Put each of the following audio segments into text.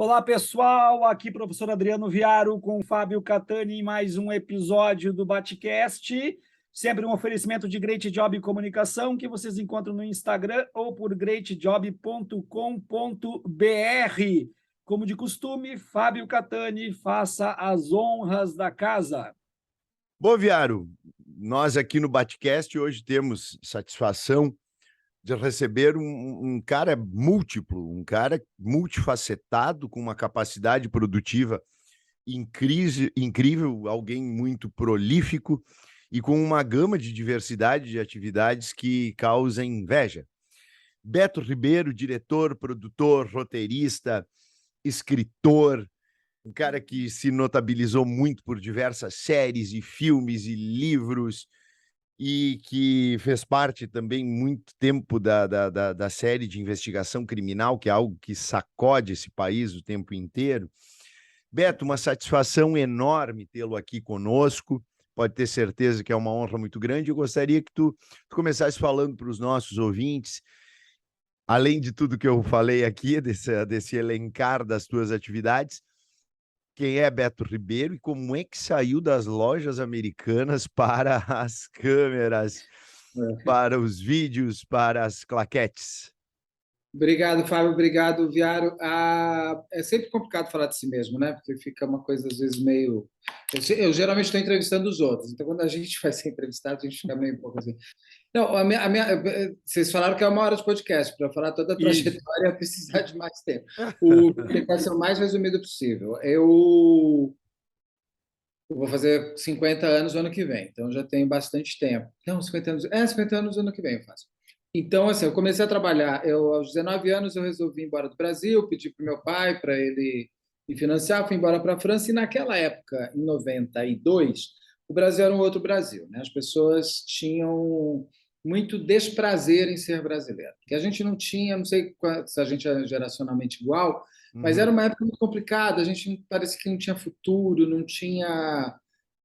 Olá, pessoal. Aqui, professor Adriano Viaro com Fábio Catani em mais um episódio do Batcast. Sempre um oferecimento de Great Job Comunicação, que vocês encontram no Instagram ou por greatjob.com.br. Como de costume, Fábio Catani, faça as honras da casa. Bom, Viaro, nós aqui no Batcast hoje temos satisfação de receber um cara múltiplo, um cara multifacetado, com uma capacidade produtiva incrível, alguém muito prolífico e com uma gama de diversidade de atividades que causa inveja. Beto Ribeiro, diretor, produtor, roteirista, escritor, um cara que se notabilizou muito por diversas séries e filmes e livros, e que fez parte também muito tempo da série de investigação criminal, que é algo que sacode esse país o tempo inteiro. Beto, uma satisfação enorme tê-lo aqui conosco, pode ter certeza que é uma honra muito grande. Eu gostaria que tu começasse falando para os nossos ouvintes, além de tudo que eu falei aqui, desse elencar das tuas atividades, quem é Beto Ribeiro e como é que saiu das lojas americanas para as câmeras, para os vídeos, para as claquetes? Obrigado, Fábio. Obrigado, Viaro. É sempre complicado falar de si mesmo, né? Porque fica uma coisa, às vezes, meio... Eu geralmente estou entrevistando os outros, então quando a gente vai ser entrevistado, a gente fica meio um pouco assim. Não, vocês falaram que é 1 hora de podcast, para falar toda a trajetória é precisar de mais tempo. Tentar ser o mais resumido possível. Eu vou fazer 50 anos no ano que vem, então já tenho bastante tempo. Não, 50 anos... 50 anos no ano que vem eu faço. Então, assim, eu comecei a trabalhar. Aos 19 anos, eu resolvi ir embora do Brasil, pedi para o meu pai para ele me financiar, fui embora para a França, e naquela época, em 92, o Brasil era um outro Brasil, né? As pessoas tinham muito desprazer em ser brasileiro, que a gente não tinha, não sei se a gente é geracionalmente igual, mas era uma época muito complicada, a gente parecia que não tinha futuro, não tinha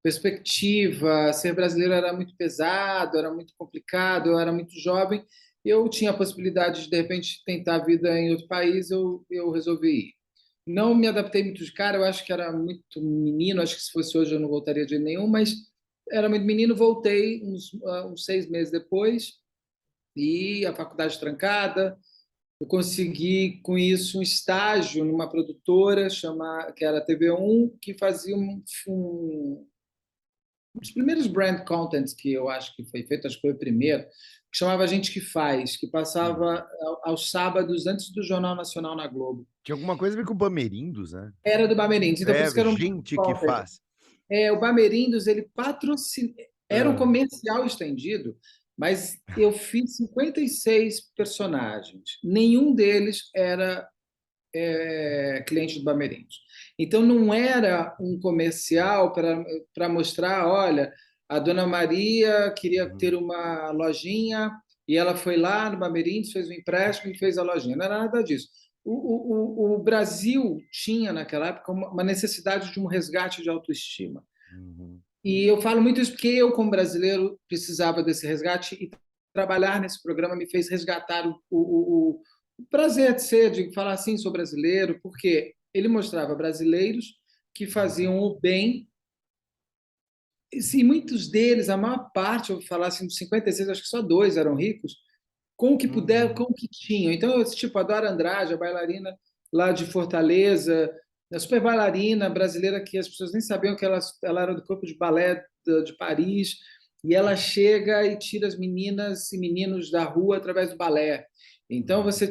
perspectiva, ser brasileiro era muito pesado, era muito complicado, eu era muito jovem, eu tinha a possibilidade de repente, tentar a vida em outro país, eu resolvi ir. Não me adaptei muito de cara, eu acho que era muito menino, acho que se fosse hoje eu não voltaria de nenhum, mas era muito menino, voltei uns 6 meses depois, e a faculdade trancada, eu consegui, com isso, um estágio numa produtora que era a TV1, que fazia um dos primeiros brand contents que eu acho que foi feito, acho que foi o primeiro, que chamava Gente que Faz, que passava aos sábados antes do Jornal Nacional na Globo. Tinha alguma coisa a ver com o Bamerindos, né? Era do Bamerindos, então por isso que era Gente que Faz. O Bamerindos, ele patrocina... Era um comercial estendido, mas eu fiz 56 personagens. Nenhum deles era cliente do Bamerindos. Então, não era um comercial para mostrar, olha, a dona Maria queria ter uma lojinha e ela foi lá no Bamerindos, fez um empréstimo e fez a lojinha. Não era nada disso. O Brasil tinha, naquela época, uma necessidade de um resgate de autoestima. E eu falo muito isso porque eu, como brasileiro, precisava desse resgate, e trabalhar nesse programa me fez resgatar o prazer de falar assim, sou brasileiro, porque ele mostrava brasileiros que faziam o bem, e muitos deles, a maior parte, eu vou falar assim, dos 56, acho que só 2 eram ricos, com o que puderam, com o que tinham. Então, tipo, a Dora Andrade, a bailarina lá de Fortaleza, a super bailarina brasileira, que as pessoas nem sabiam que ela era do corpo de balé de Paris, e ela chega e tira as meninas e meninos da rua através do balé. Então, você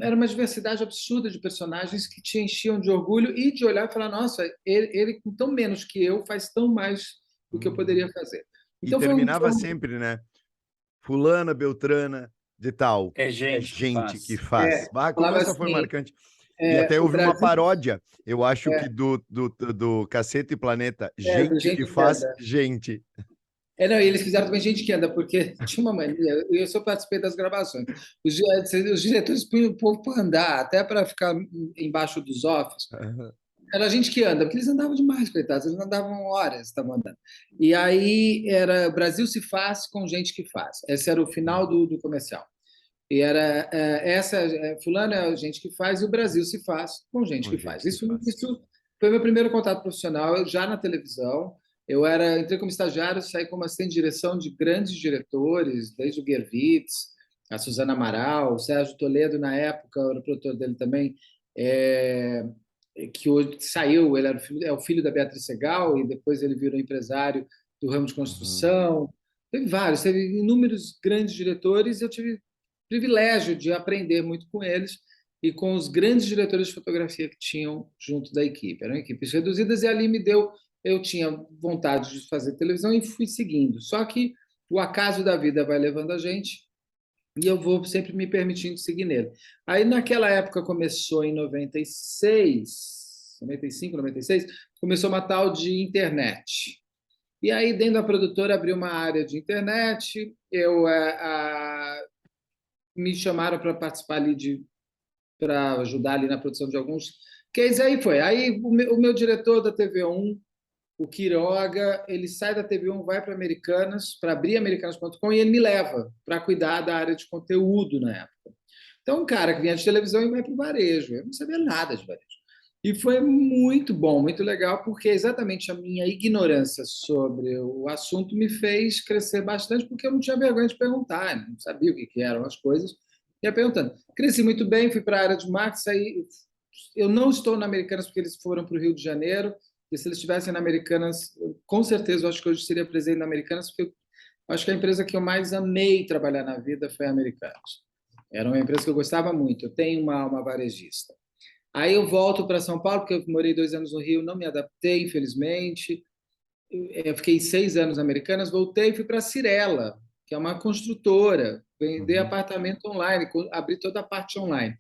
era uma diversidade absurda de personagens que te enchiam de orgulho e de olhar e falar, nossa, ele com tão menos que eu faz tão mais do que eu poderia fazer. Então, e terminava sempre, né? Fulana, Beltrana, de tal. É gente que faz. Como essa assim, foi marcante. E até houve uma paródia, eu acho que do Cacete e Planeta. Gente que faz, gente. Não, e eles fizeram também Gente que Anda, porque tinha uma mania, eu só participei das gravações, os diretores punham o povo para andar, até para ficar embaixo dos offs. Era Gente que Anda, porque eles andavam demais, coitados, eles andavam horas, estavam andando. E aí era Brasil se faz com gente que faz. Esse era o final do comercial. E era fulano é a gente que faz e o Brasil se faz com gente Com que gente faz. que Isso, faz. isso foi meu primeiro contato profissional, já na televisão. Entrei como estagiário, saí como assistente de direção de grandes diretores, desde o Gervitz, a Suzana Amaral, o Sérgio Toledo, na época, era o produtor dele também, é, que hoje saiu, ele era o filho da Beatriz Segal, e depois ele virou empresário do ramo de Uhum. construção. Teve inúmeros grandes diretores, e eu tive o privilégio de aprender muito com eles e com os grandes diretores de fotografia que tinham junto da equipe. Eram equipes reduzidas e ali eu tinha vontade de fazer televisão e fui seguindo. Só que o acaso da vida vai levando a gente e eu vou sempre me permitindo seguir nele. Aí, naquela época, começou em 96, 95, 96, começou uma tal de internet. E aí, dentro da produtora, abriu uma área de internet, me chamaram para participar ali para ajudar ali na produção de alguns cases. Aí foi. Aí o meu diretor da TV1, o Quiroga, ele sai da TV1, vai para Americanas, para abrir americanas.com, e ele me leva para cuidar da área de conteúdo na época. Então, um cara que vinha de televisão e vai para o varejo. Eu não sabia nada de varejo. E foi muito bom, muito legal, porque exatamente a minha ignorância sobre o assunto me fez crescer bastante, porque eu não tinha vergonha de perguntar, não sabia o que eram as coisas, ia perguntando. Cresci muito bem, fui para a área de marketing, aí eu não estou na Americanas porque eles foram para o Rio de Janeiro, e se eles estivessem na Americanas, com certeza eu acho que hoje seria presidente da Americanas, porque eu acho que a empresa que eu mais amei trabalhar na vida foi a Americanas. Era uma empresa que eu gostava muito. Eu tenho uma alma varejista. Aí eu volto para São Paulo, porque eu morei 2 anos no Rio, não me adaptei, infelizmente. Eu fiquei 6 anos na Americanas, voltei e fui para a Cirela, que é uma construtora, vender Uhum. apartamento online, abrir toda a parte online.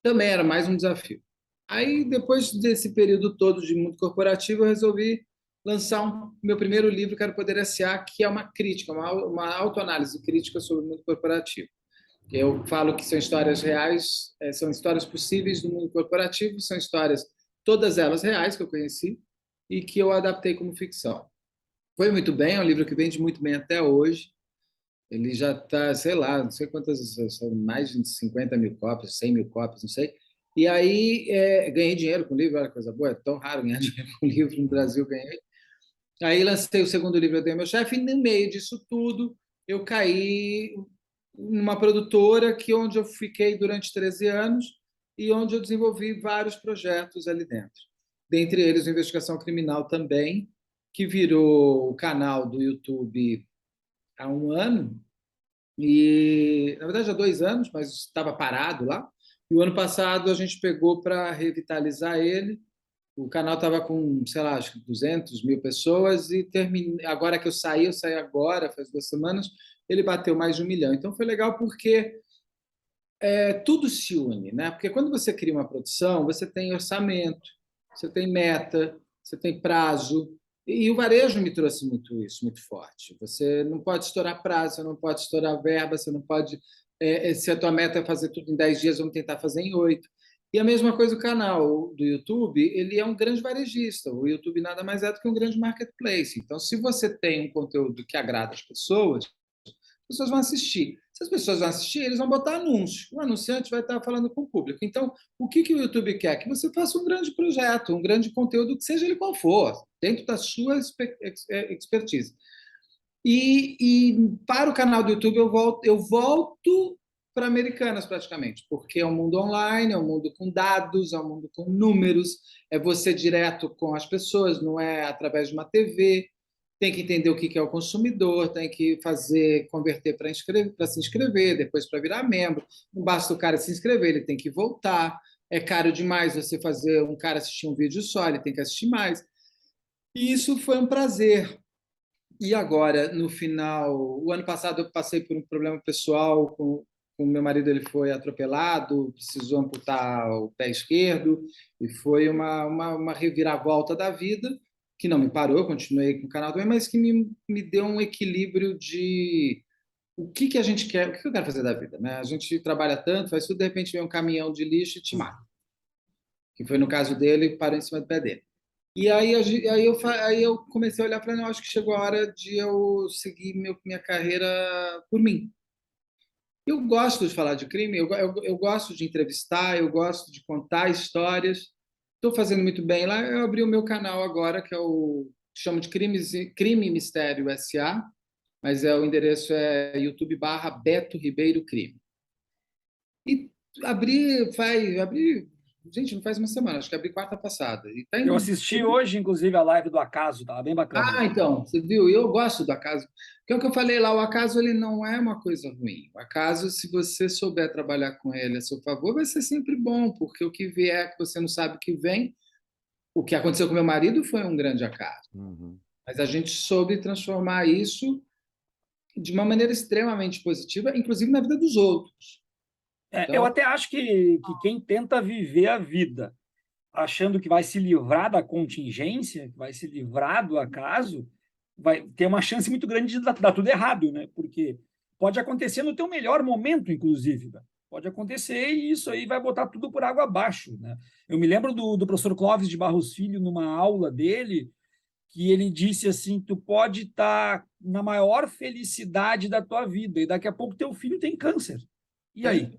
Também era mais um desafio. Aí, depois desse período todo de mundo corporativo, eu resolvi lançar meu primeiro livro, que era o Poder S.A., que é uma crítica, uma autoanálise crítica sobre o mundo corporativo. Eu falo que são histórias reais, são histórias possíveis do mundo corporativo, são histórias, todas elas reais, que eu conheci, e que eu adaptei como ficção. Foi muito bem, é um livro que vende muito bem até hoje. Ele já está, sei lá, não sei quantas, são mais de 50 mil cópias, 100 mil cópias, não sei. E aí ganhei dinheiro com o livro, olha coisa boa, é tão raro ganhar dinheiro com livro no Brasil, ganhei. Aí lancei o segundo livro, Eu Dei Meu Chefe, e no meio disso tudo eu caí numa produtora onde eu fiquei durante 13 anos e onde eu desenvolvi vários projetos ali dentro. Dentre eles, a Investigação Criminal também, que virou o canal do YouTube há um ano, e na verdade há 2 anos, mas estava parado lá. E o ano passado a gente pegou para revitalizar ele. O canal estava com, sei lá, acho que 200 mil pessoas e agora que eu saí agora, faz 2 semanas, ele bateu mais de 1 milhão. Então foi legal porque tudo se une, né? Porque quando você cria uma produção, você tem orçamento, você tem meta, você tem prazo. E o varejo me trouxe muito isso, muito forte. Você não pode estourar prazo, você não pode estourar verba, você não pode. Se a tua meta é fazer tudo em 10 dias, vamos tentar fazer em 8. E a mesma coisa o canal do YouTube, ele é um grande varejista. O YouTube nada mais é do que um grande marketplace. Então, se você tem um conteúdo que agrada as pessoas pessoas vão assistir. Se as pessoas vão assistir, eles vão botar anúncio. O anunciante vai estar falando com o público. Então, o que o YouTube quer? Que você faça um grande projeto, um grande conteúdo, que seja ele qual for, dentro da sua expertise. E para o canal do YouTube, eu volto para Americanas, praticamente, porque é um mundo online, é um mundo com dados, é um mundo com números, é você direto com as pessoas, não é através de uma TV. Tem que entender o que é o consumidor, tem que converter para se inscrever, depois para virar membro. Não basta o cara se inscrever, ele tem que voltar. É caro demais você fazer um cara assistir um vídeo só, ele tem que assistir mais. E isso foi um prazer. E agora, no final, o ano passado eu passei por um problema pessoal com meu marido, ele foi atropelado, precisou amputar o pé esquerdo, e foi uma reviravolta da vida, que não me parou, continuei com o canal também, mas que me deu um equilíbrio de o que a gente quer, o que eu quero fazer da vida, né? A gente trabalha tanto, faz tudo, de repente vem um caminhão de lixo e te mata. Que foi no caso dele, parou em cima do pé dele. E aí eu comecei a olhar para ele, eu acho que chegou a hora de eu seguir minha carreira por mim. Eu gosto de falar de crime, eu gosto de entrevistar, eu gosto de contar histórias. Estou fazendo muito bem lá. Eu abri o meu canal agora, que é o chamo de Crime e Mistério SA, mas o endereço é YouTube/Beto Ribeiro Crime. E abri, gente, não faz uma semana, acho que abri quarta passada. E tá Eu indo. assisti hoje, inclusive, a live do Acaso, estava bem bacana. Então, você viu? Eu gosto do acaso. Porque é o que eu falei lá, o acaso ele não é uma coisa ruim. O acaso, se você souber trabalhar com ele a seu favor, vai ser sempre bom, porque o que vier que você não sabe o que vem, o que aconteceu com meu marido foi um grande acaso. Uhum. Mas a gente soube transformar isso de uma maneira extremamente positiva, inclusive na vida dos outros. Eu Então, até acho que quem tenta viver a vida achando que vai se livrar da contingência, que vai se livrar do acaso, vai ter uma chance muito grande de dar tudo errado, né? Porque pode acontecer no teu melhor momento, inclusive, né? Pode acontecer e isso aí vai botar tudo por água abaixo, né? Eu me lembro do professor Clóvis de Barros Filho, numa aula dele, que ele disse assim, tu pode estar na maior felicidade da tua vida e daqui a pouco teu filho tem câncer. E aí?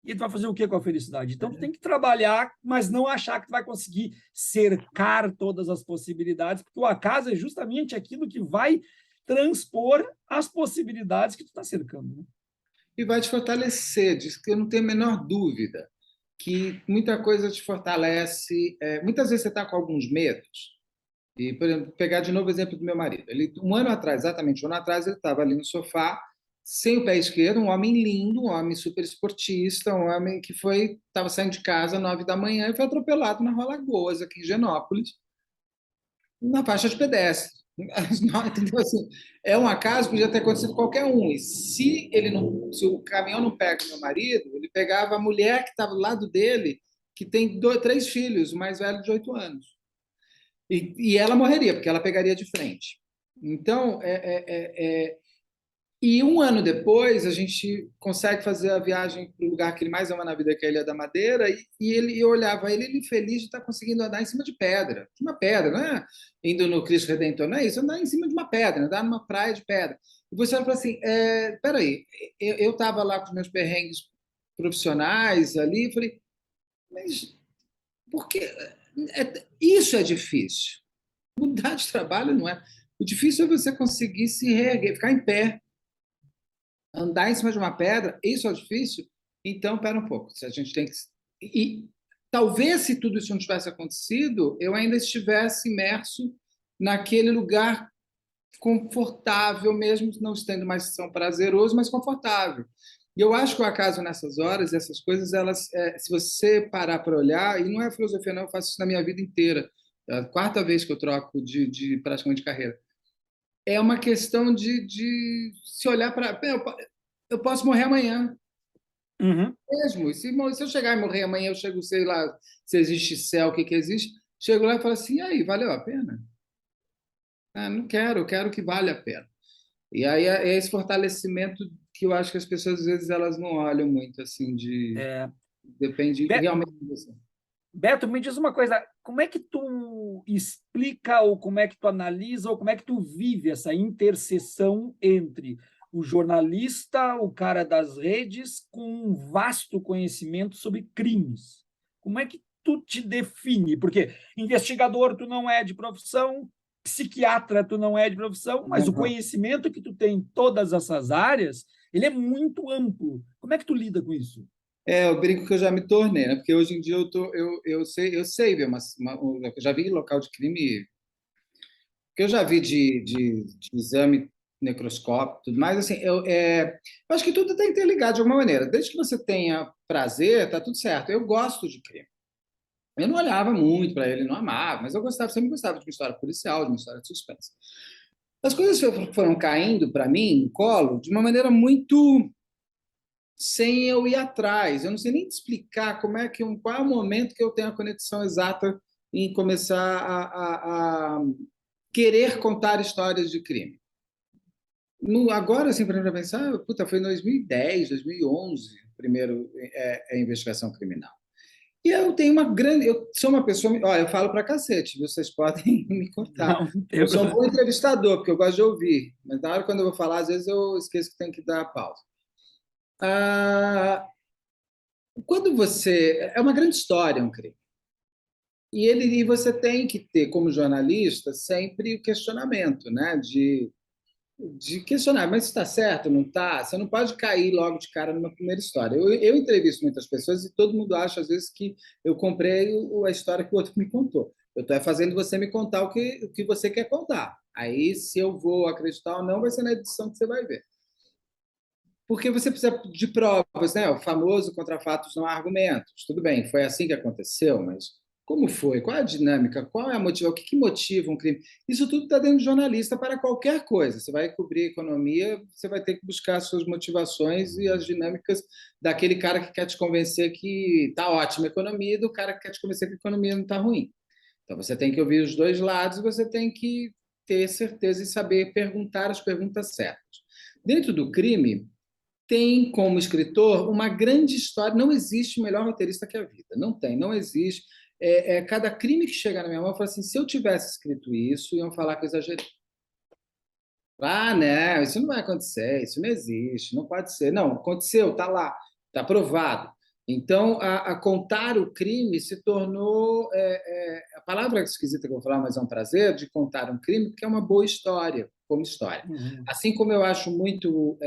E tu vai fazer o que com a felicidade? Então, tu tem que trabalhar, mas não achar que tu vai conseguir cercar todas as possibilidades, porque o acaso é justamente aquilo que vai transpor as possibilidades que tu está cercando. Né? e vai te fortalecer, diz que eu não tenho a menor dúvida que muita coisa te fortalece. Muitas vezes você está com alguns medos. E, por exemplo, pegar de novo o exemplo do meu marido. Ele, um ano atrás, exatamente um ano atrás, ele estava ali no sofá, sem o pé esquerdo, um homem lindo, um homem super esportista, um homem que estava saindo de casa às 9 da manhã e foi atropelado na Rua Lagoas, aqui em Genópolis, na faixa de pedestre. Entendeu? Assim, é um acaso, podia ter acontecido qualquer um. E se o caminhão não pega o meu marido, ele pegava a mulher que estava do lado dele, que tem 3 filhos, o mais velho de 8 anos. E ela morreria, porque ela pegaria de frente. Então, e um ano depois, a gente consegue fazer a viagem para o lugar que ele mais ama na vida, que é a Ilha da Madeira, eu olhava ele feliz de estar conseguindo andar em cima de pedra. De uma pedra, não é indo no Cristo Redentor, não é isso, andar em cima de uma pedra, andar numa praia de pedra. E você fala assim, peraí, eu estava lá com os meus perrengues profissionais ali, e falei, mas por que... Isso é difícil. Mudar de trabalho não é. O difícil é você conseguir se reerguer, ficar em pé, andar em cima de uma pedra. Isso é difícil. Então, espera um pouco. Se a gente tem que. E talvez, se tudo isso não tivesse acontecido, eu ainda estivesse imerso naquele lugar confortável, mesmo não estando mais tão prazeroso, mas confortável. E eu acho que o acaso nessas horas, essas coisas, elas, se você parar para olhar, e não é filosofia, não, eu faço isso na minha vida inteira. É a quarta vez que eu troco praticamente de carreira. É uma questão de se olhar para. Eu posso morrer amanhã Uhum. mesmo. E se eu chegar e morrer amanhã, eu chego, sei lá, se existe céu, o que, que existe. Chego lá e falo assim: e aí, valeu a pena? Não quero, eu quero que valha a pena. E aí é esse fortalecimento que eu acho que as pessoas, às vezes, elas não olham muito, assim, depende Be realmente de você. Beto, me diz uma coisa, como é que tu explica, ou como é que tu analisa, ou como é que tu vive essa interseção entre o jornalista, o cara das redes, com um vasto conhecimento sobre crimes? Como é que tu te define? Porque investigador tu não é de profissão, psiquiatra tu não é de profissão, mas o Uhum. conhecimento que tu tem em todas essas áreas, ele é muito amplo. Como é que tu lida com isso? Eu brinco que eu já me tornei, né? Porque hoje em dia eu sei ver eu já vi local de crime, que eu já vi de exame necroscópio, tudo mais. Assim, eu acho que tudo está interligado de alguma maneira. Desde que você tenha prazer, tá tudo certo. Eu gosto de crime. Eu não olhava muito para ele, não amava, mas eu gostava, sempre gostava de uma história policial, de uma história de suspense. As coisas foram caindo para mim no colo de uma maneira muito sem eu ir atrás. Eu não sei nem te explicar qual é o momento que eu tenho a conexão exata em começar a querer contar histórias de crime. Agora, assim, para pensar, puta, foi em 2010, 2011, primeiro a investigação criminal. E eu sou uma pessoa, olha, eu falo para cacete, vocês podem me cortar. Não, Eu sou um bom entrevistador, porque eu gosto de ouvir, mas na hora quando eu vou falar, às vezes eu esqueço que tem que dar a pausa. Quando você... É uma grande história, um crime. E você tem que ter, como jornalista, sempre o questionamento, né? De questionar, mas está certo, não está? Você não pode cair logo de cara numa primeira história. Eu entrevisto muitas pessoas e todo mundo acha, às vezes, que eu comprei a história que o outro me contou. Eu estou fazendo você me contar o que você quer contar. Aí, se eu vou acreditar ou não, vai ser na edição que você vai ver. Porque você precisa de provas, né? O famoso contra fatos não há argumentos. Tudo bem, foi assim que aconteceu, mas como foi? Qual é a dinâmica? Qual é a motivação? O que motiva um crime? Isso tudo está dentro de jornalista para qualquer coisa. Você vai cobrir economia, você vai ter que buscar as suas motivações e as dinâmicas daquele cara que quer te convencer que está ótima a economia e do cara que quer te convencer que a economia não está ruim. Então você tem que ouvir os dois lados e você tem que ter certeza e saber perguntar as perguntas certas. Dentro do crime, tem como escritor uma grande história. Não existe melhor roteirista que a vida. Não tem, não existe. Cada crime que chega na minha mão, eu falo assim: se eu tivesse escrito isso, iam falar que eu exagerei. Ah, não, isso não vai acontecer, isso não existe, não pode ser. Não, aconteceu, está lá, está provado. Então, a contar o crime se tornou... a palavra esquisita que eu vou falar, mas é um prazer, de contar um crime, porque é uma boa história, como história. Uhum. Assim como eu acho muito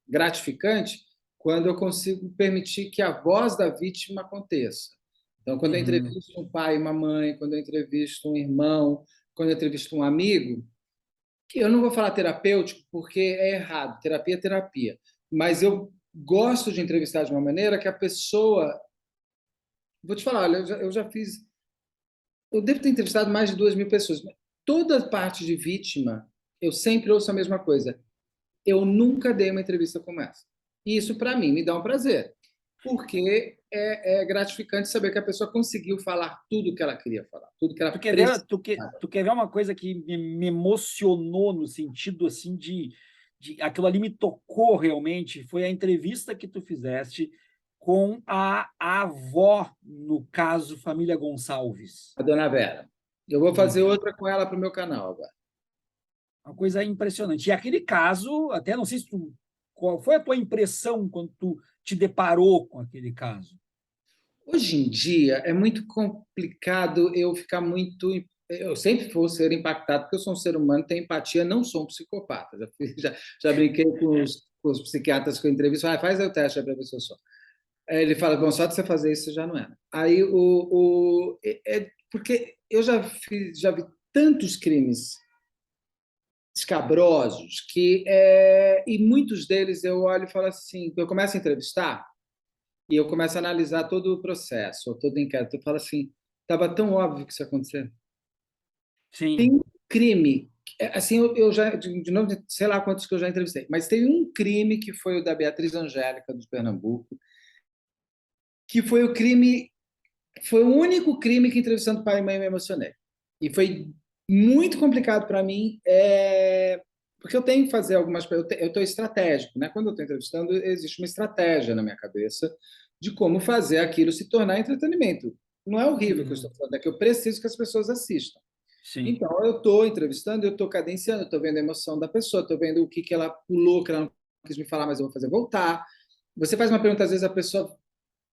gratificante quando eu consigo permitir que a voz da vítima aconteça. Então, quando eu entrevisto um pai e uma mãe, quando eu entrevisto um irmão, quando eu entrevisto um amigo, que eu não vou falar terapêutico porque é errado, terapia é terapia, mas eu gosto de entrevistar de uma maneira que a pessoa... Vou te falar, olha, eu já fiz... Eu devo ter entrevistado mais de 2.000 pessoas. Toda parte de vítima, eu sempre ouço a mesma coisa. Eu nunca dei uma entrevista como essa. E isso, para mim, me dá um prazer, porque é gratificante saber que a pessoa conseguiu falar tudo o que ela queria falar, tudo que ela precisava. Tu quer ver uma coisa que me emocionou no sentido assim de aquilo ali me tocou realmente? Foi a entrevista que tu fizeste com a avó, no caso, família Gonçalves. A dona Vera. Eu vou fazer outra com ela para o meu canal agora. Uma coisa impressionante. E aquele caso, até não sei se qual foi a tua impressão quando tu te deparou com aquele caso? Hoje em dia é muito complicado eu ficar muito... Eu sempre vou ser impactado, porque eu sou um ser humano, tenho empatia, não sou um psicopata. Já brinquei com os psiquiatras que eu entrevisto, faz aí o teste para ver se eu sou. Aí ele fala: bom, só de você fazer isso, você já não é. Aí, porque eu já vi tantos crimes escabrosos e muitos deles eu olho e falo assim, eu começo a entrevistar e eu começo a analisar todo o processo, todo o inquérito. Eu falo assim: estava tão óbvio que isso ia acontecer. Tem Sim. um crime, assim, eu já, de novo, sei lá quantos que eu já entrevistei, mas tem um crime que foi o da Beatriz Angélica, de Pernambuco, que foi o crime... Foi o único crime que, entrevistando pai e mãe, me emocionei. E foi muito complicado para mim, porque eu tenho que fazer algumas... Eu estou estratégico, né? Quando eu estou entrevistando, existe uma estratégia na minha cabeça de como fazer aquilo se tornar entretenimento. Não é horrível que eu estou falando, é que eu preciso que as pessoas assistam. Sim. Então, eu estou entrevistando, eu estou cadenciando, estou vendo a emoção da pessoa, estou vendo o que ela pulou, que ela não quis me falar, mas eu vou fazer voltar. Você faz uma pergunta, às vezes a pessoa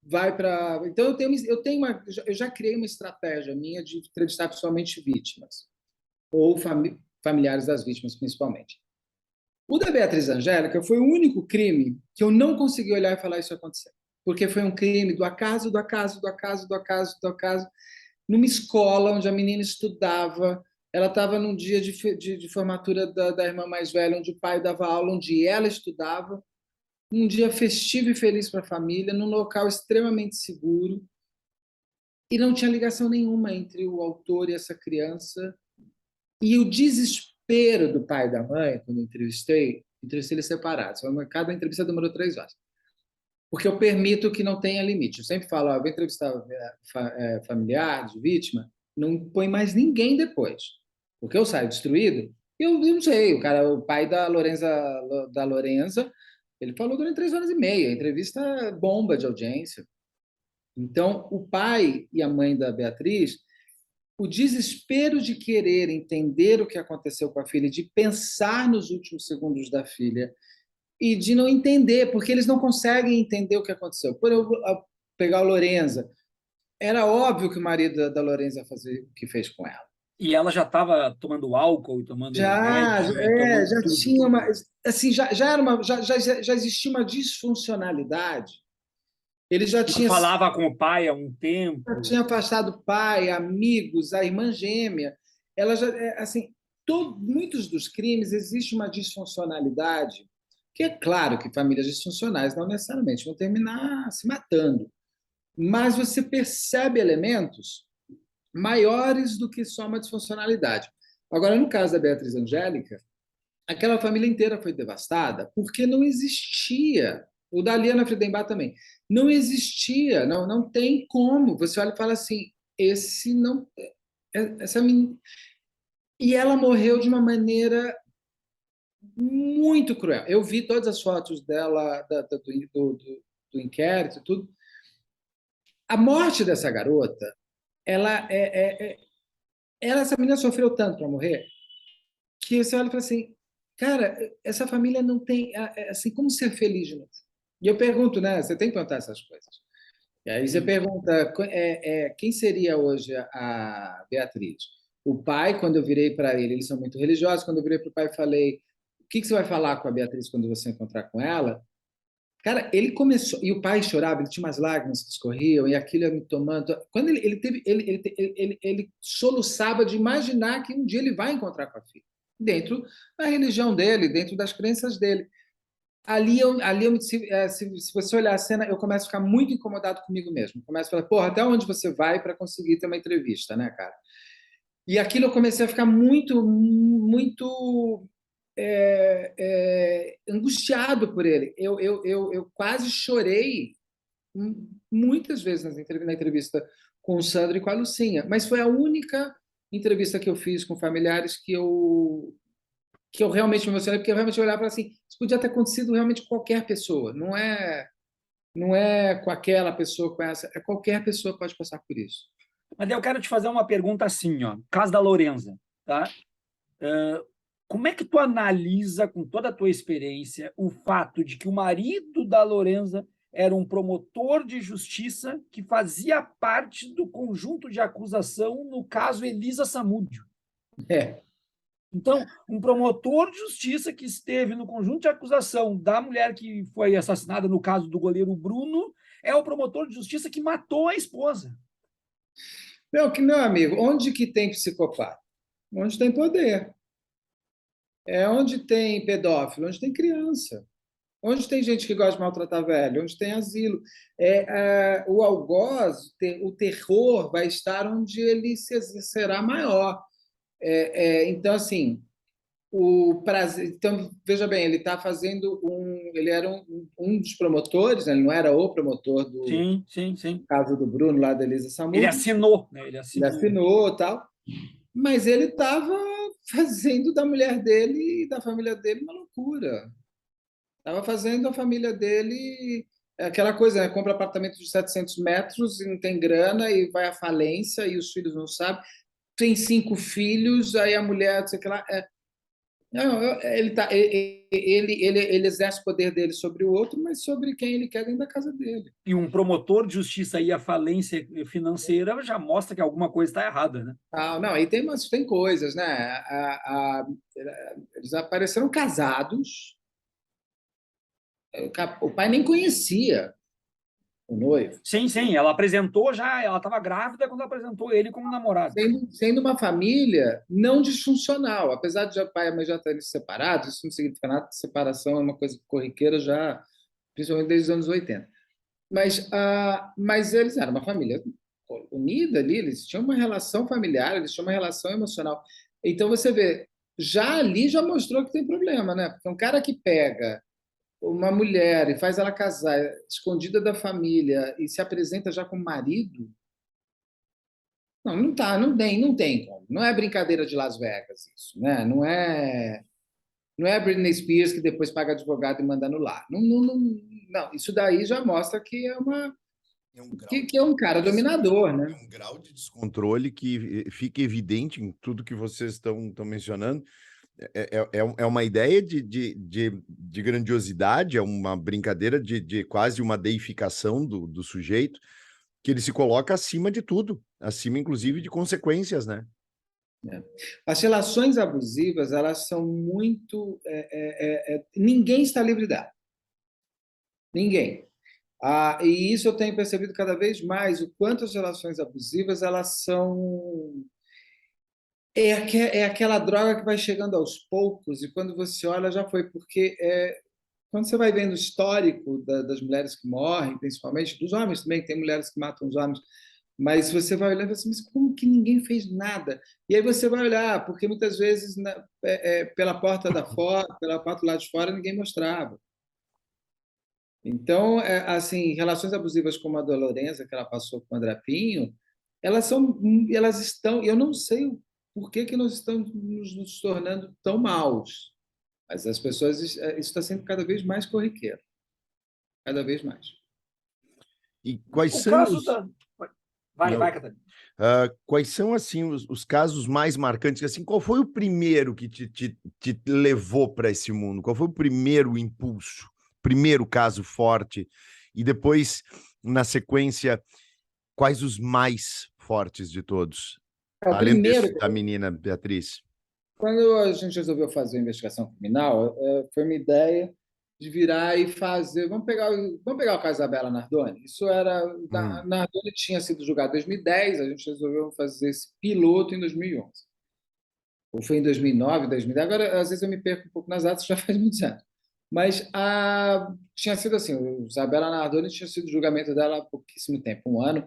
vai para... Então, eu já criei uma estratégia minha de entrevistar pessoalmente vítimas, ou familiares das vítimas, principalmente. O da Beatriz Angélica foi o único crime que eu não consegui olhar e falar: isso aconteceu. Porque foi um crime do acaso, do acaso, do acaso, do acaso, do acaso, numa escola onde a menina estudava. Ela estava num dia de formatura da irmã mais velha, onde o pai dava aula, onde ela estudava, um dia festivo e feliz para a família, num local extremamente seguro, e não tinha ligação nenhuma entre o autor e essa criança. E o desespero do pai e da mãe, quando eu entrevistei eles separados. Cada entrevista demorou 3 horas. Porque eu permito que não tenha limite. Eu sempre falo: vou entrevistar familiar de vítima, não põe mais ninguém depois. Porque eu saio destruído. Eu não sei, o pai da Lorenza, ele falou durante 3 horas e meia. A entrevista bomba de audiência. Então, o pai e a mãe da Beatriz, o desespero de querer entender o que aconteceu com a filha, de pensar nos últimos segundos da filha, e de não entender, porque eles não conseguem entender o que aconteceu. Por eu pegar o Lorenza, era óbvio que o marido da Lorenza ia fazer o que fez com ela. E ela já estava tomando álcool, tomando remédio e tomando Já tudo. tinha uma, assim, já era uma, já existia uma disfuncionalidade. Ele Não falava com o pai há um já tempo. tinha afastado o pai, amigos, a irmã gêmea. Ela já, assim, muitos dos crimes existe uma disfuncionalidade, que é claro que famílias disfuncionais não necessariamente vão terminar se matando, mas você percebe elementos maiores do que só uma disfuncionalidade. Agora, no caso da Beatriz Angélica, aquela família inteira foi devastada porque não existia. O da Liana Friedenbach também. Não existia, não tem como. Você olha e fala assim, esse não. Essa menina... E ela morreu de uma maneira muito cruel. Eu vi todas as fotos dela, do inquérito, tudo. A morte dessa garota, essa menina sofreu tanto para morrer que você olha e fala assim, cara, essa família não tem, assim, como ser feliz de novo? E eu pergunto, né? Você tem que perguntar essas coisas. E aí você pergunta, quem seria hoje a Beatriz? O pai, quando eu virei para ele, eles são muito religiosos, quando eu virei para o pai e falei, o que você vai falar com a Beatriz quando você encontrar com ela? Cara, ele começou, e o pai chorava, ele tinha umas lágrimas que escorriam, e aquilo ia me tomando. Quando ele soluçava de imaginar que um dia ele vai encontrar com a filha, dentro da religião dele, dentro das crenças dele. Se você olhar a cena, eu começo a ficar muito incomodado comigo mesmo. Começo a falar, porra, até onde você vai para conseguir ter uma entrevista, né, cara? E aquilo eu comecei a ficar muito angustiado por ele. Eu quase chorei muitas vezes na entrevista com o Sandro e com a Lucinha, mas foi a única entrevista que eu fiz com familiares que eu realmente me emocionei, porque eu realmente olhava e falava assim, isso podia ter acontecido realmente com qualquer pessoa, não é com aquela pessoa, com essa, qualquer pessoa pode passar por isso. Mas eu quero te fazer uma pergunta assim, ó, caso da Lorenza, tá? Como é que tu analisa, com toda a tua experiência, o fato de que o marido da Lorenza era um promotor de justiça que fazia parte do conjunto de acusação no caso Elisa Samúdio? Então, um promotor de justiça que esteve no conjunto de acusação da mulher que foi assassinada no caso do goleiro Bruno é o promotor de justiça que matou a esposa. Meu amigo, onde que tem psicopata? Onde tem poder. Onde tem pedófilo, onde tem criança. Onde tem gente que gosta de maltratar velho, onde tem asilo. O algoz, o terror vai estar onde ele será maior. Então, assim, o prazer. Então, veja bem, ele está fazendo ele era um dos promotores, né? Ele não era o promotor do Sim. caso do Bruno, lá da Elisa Samúdio. Ele assinou, né? Ele assinou e tal. Mas ele estava fazendo da mulher dele e da família dele uma loucura. Estava fazendo a família dele aquela coisa, né? Compra apartamento de 700 metros e não tem grana e vai à falência e os filhos não sabem. Tem 5 filhos, aí a mulher, não sei o que lá. Não, ele exerce o poder dele sobre o outro, mas sobre quem ele quer dentro da casa dele. E um promotor de justiça ir à falência financeira já mostra que alguma coisa está errada, né? Não, aí tem coisas, né? Eles apareceram casados, o pai nem conhecia o noivo. Sim, ela apresentou já, ela estava grávida quando apresentou ele como namorado. Sendo uma família não disfuncional, apesar de o pai e a mãe já estarem separados, isso não significa nada, separação é uma coisa corriqueira já, principalmente desde os anos 80. Mas eles eram uma família unida ali, eles tinham uma relação familiar, eles tinham uma relação emocional. Então você vê, já ali já mostrou que tem problema, né? Porque um cara que pega uma mulher e faz ela casar escondida da família e se apresenta já como marido, não tem como. Não é brincadeira de Las Vegas isso, né? Não é a Britney Spears que depois paga advogado e manda anular. Não, isso daí já mostra que que é um cara dominador, né? É um grau de descontrole que fica evidente em tudo que vocês estão mencionando. é uma ideia de grandiosidade, é uma brincadeira de quase uma deificação do sujeito, que ele se coloca acima de tudo, acima, inclusive, de consequências, né? As relações abusivas, elas são muito... ninguém está livre dela. Ninguém. E isso eu tenho percebido cada vez mais, o quanto as relações abusivas, elas são... É aquela droga que vai chegando aos poucos, e quando você olha, já foi, porque quando você vai vendo o histórico das mulheres que morrem, principalmente, dos homens também, tem mulheres que matam os homens, mas você vai olhando assim, mas como que ninguém fez nada? E aí você vai olhar, porque muitas vezes pela porta pela porta do lado de fora, ninguém mostrava. Então, assim, relações abusivas como a da Lorenza, que ela passou com o André Pinho, elas estão, eu não sei por que nós estamos nos tornando tão maus, mas as pessoas, isso está sendo cada vez mais corriqueiro, cada vez mais. E quais O são caso os... da... Não. Vai, Catarina. Quais são, assim, os casos mais marcantes? Assim, qual foi o primeiro que te levou para esse mundo? Qual foi o primeiro impulso? Primeiro caso forte? E depois, na sequência, quais os mais fortes de todos? O Além primeiro, da menina Beatriz. quando a gente resolveu fazer a investigação criminal, foi uma ideia de virar e fazer. Vamos pegar o caso da Isabela Nardoni. Isso era. Nardoni tinha sido julgado em 2010, a gente resolveu fazer esse piloto em 2011. Ou foi em 2009, 2010. Agora, às vezes, eu me perco um pouco nas datas, já faz muitos anos. Mas tinha sido assim: o Isabela Nardoni tinha sido o julgamento dela há pouquíssimo tempo, um ano.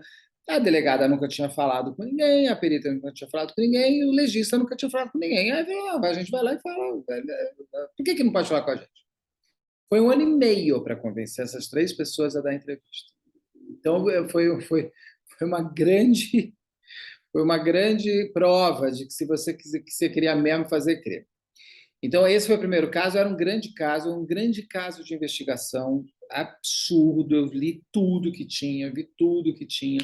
A delegada nunca tinha falado com ninguém, a perita nunca tinha falado com ninguém, e o legista nunca tinha falado com ninguém. Aí a gente vai lá e fala: por que não pode falar com a gente? Foi um ano e meio para convencer essas 3 pessoas a dar entrevista. Então, foi uma grande prova de que se você quiser, que você queria mesmo fazer, crer. Então, esse foi o primeiro caso, era um grande caso de investigação absurdo. Eu li tudo que tinha, vi tudo que tinha,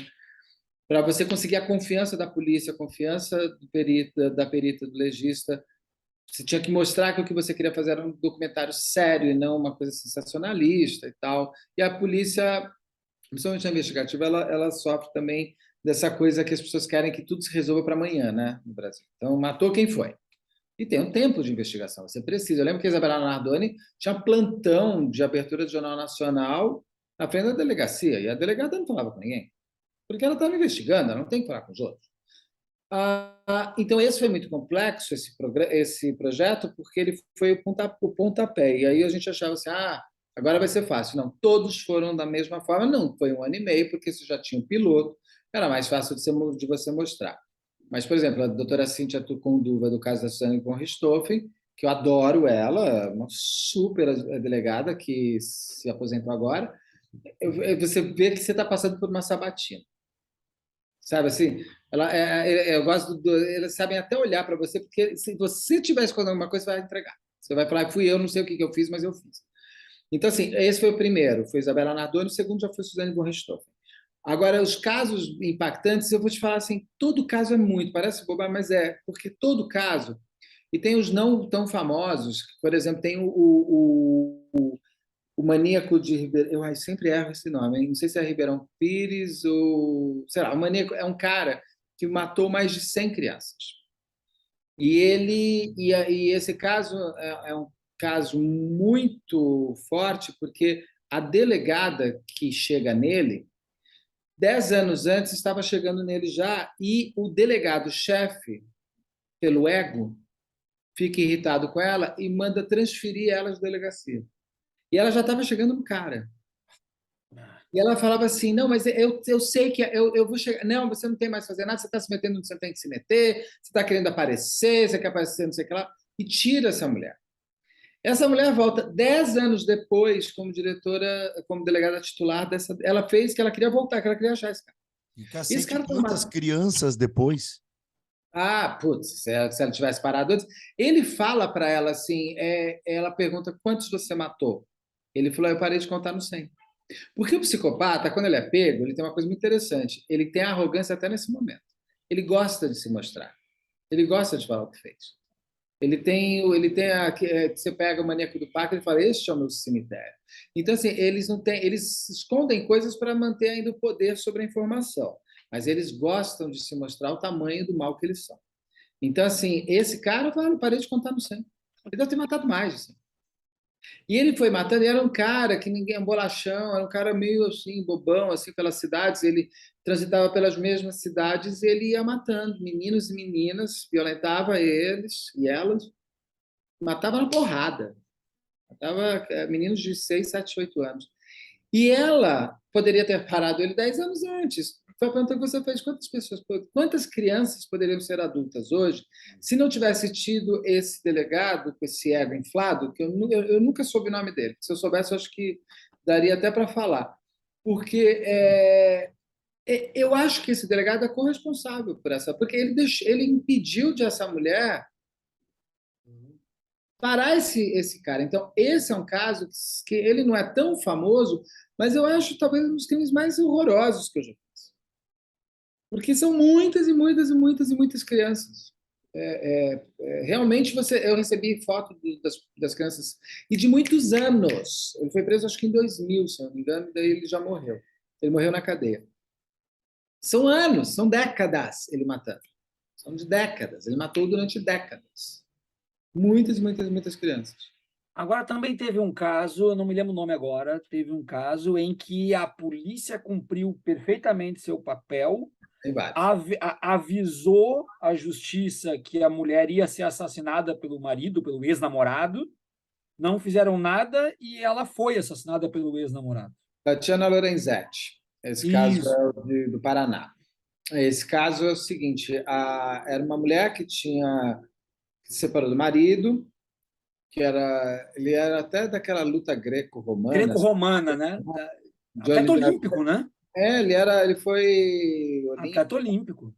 para você conseguir a confiança da polícia, a confiança do perito, da perita, do legista. Você tinha que mostrar que o que você queria fazer era um documentário sério e não uma coisa sensacionalista e tal. E a polícia, principalmente a investigativa, ela sofre também dessa coisa que as pessoas querem que tudo se resolva para amanhã, né, no Brasil. Então, matou quem foi. E tem um tempo de investigação, você precisa. Eu lembro que a Isabela Nardoni tinha plantão de abertura do Jornal Nacional na frente da delegacia, e a delegada não falava com ninguém, porque ela estava investigando, ela não tem que falar com os outros. Então, esse foi muito complexo, esse projeto, porque ele foi o pontapé. E aí a gente achava assim, agora vai ser fácil. Não, todos foram da mesma forma. Não, foi um ano e meio, porque isso já tinha um piloto, era mais fácil de você mostrar. Mas, por exemplo, a doutora Cíntia Tucunduva, do caso da Suzane von Richthofen, que eu adoro ela, uma super delegada que se aposentou agora, você vê que você está passando por uma sabatina. Sabe assim? Eu gosto eles sabem até olhar para você, porque se você tivesse contando alguma coisa, você vai entregar. Você vai falar, fui eu, não sei o que eu fiz, mas eu fiz. Então, assim, esse foi o primeiro, foi Isabela Nardoni, o segundo já foi Suzane von Richthofen. Agora, os casos impactantes, eu vou te falar assim, todo caso é muito, parece bobagem, mas porque todo caso, e tem os não tão famosos, por exemplo, tem o maníaco de Ribeirão, eu sempre erro esse nome, hein? Não sei se é Ribeirão Pires ou... Sei lá, o maníaco é um cara que matou mais de 100 crianças. E esse caso é um caso muito forte, porque a delegada que chega nele, 10 anos antes, estava chegando nele já, e o delegado-chefe, pelo ego, fica irritado com ela e manda transferir ela de delegacia. E ela já estava chegando no cara. E ela falava assim, não, mas eu sei que eu vou chegar... Não, você não tem mais que fazer nada, você está se metendo onde você tem que se meter, você está querendo aparecer, você quer aparecer não sei o que lá, e tira essa mulher. Essa mulher volta 10 anos depois como diretora, como delegada titular dessa... Ela fez que ela queria voltar, que ela queria achar esse cara. E Esse cacete, cara quantas crianças depois? Putz, se ela tivesse parado antes. Ele fala para ela assim, ela pergunta quantos você matou? Ele falou, eu parei de contar no 100. Porque o psicopata, quando ele é pego, ele tem uma coisa muito interessante. Ele tem arrogância até nesse momento. Ele gosta de se mostrar. Ele gosta de falar o que fez. Você pega o Maníaco do Parque, ele fala, este é o meu cemitério. Então, assim, eles não têm, eles escondem coisas para manter ainda o poder sobre a informação, mas eles gostam de se mostrar o tamanho do mal que eles são. Então, assim, esse cara, eu não parei de contar no 100. Ele deve ter matado mais, assim. E ele foi matando, e era um cara que ninguém, um bolachão, era um cara meio assim, bobão, assim, pelas cidades, ele transitava pelas mesmas cidades e ele ia matando meninos e meninas, violentava eles e elas, matava na porrada. Matava meninos de 6, 7, 8 anos. E ela poderia ter parado ele 10 anos antes. Foi a pergunta que você fez: quantas crianças poderiam ser adultas hoje se não tivesse tido esse delegado com esse ego inflado, que eu nunca soube o nome dele. Se eu soubesse, eu acho que daria até para falar. Porque eu acho que esse delegado é corresponsável por essa, porque ele impediu de essa mulher parar esse cara. Então, esse é um caso que ele não é tão famoso, mas eu acho talvez um dos crimes mais horrorosos que eu já fiz. Porque são muitas e muitas e muitas e muitas crianças. Realmente, eu recebi foto das crianças e de muitos anos. Ele foi preso, acho que em 2000, se não me engano, e daí ele já morreu. Ele morreu na cadeia. São anos, são décadas ele matando. São de décadas. Ele matou durante décadas. Muitas, muitas, muitas crianças. Agora, também teve um caso, eu não me lembro o nome agora, teve um caso em que a polícia cumpriu perfeitamente seu papel, Tem vários. avisou a justiça que a mulher ia ser assassinada pelo marido, pelo ex-namorado, não fizeram nada e ela foi assassinada pelo ex-namorado. Tatiana Lorenzetti. Esse caso Isso. é do Paraná. Esse caso é o seguinte: era uma mulher que se separou do marido, ele era até daquela luta greco-romana, assim, Greco-romana, né? Atleta Johnny, olímpico, né? ele foi Atleta olímpico, olímpico.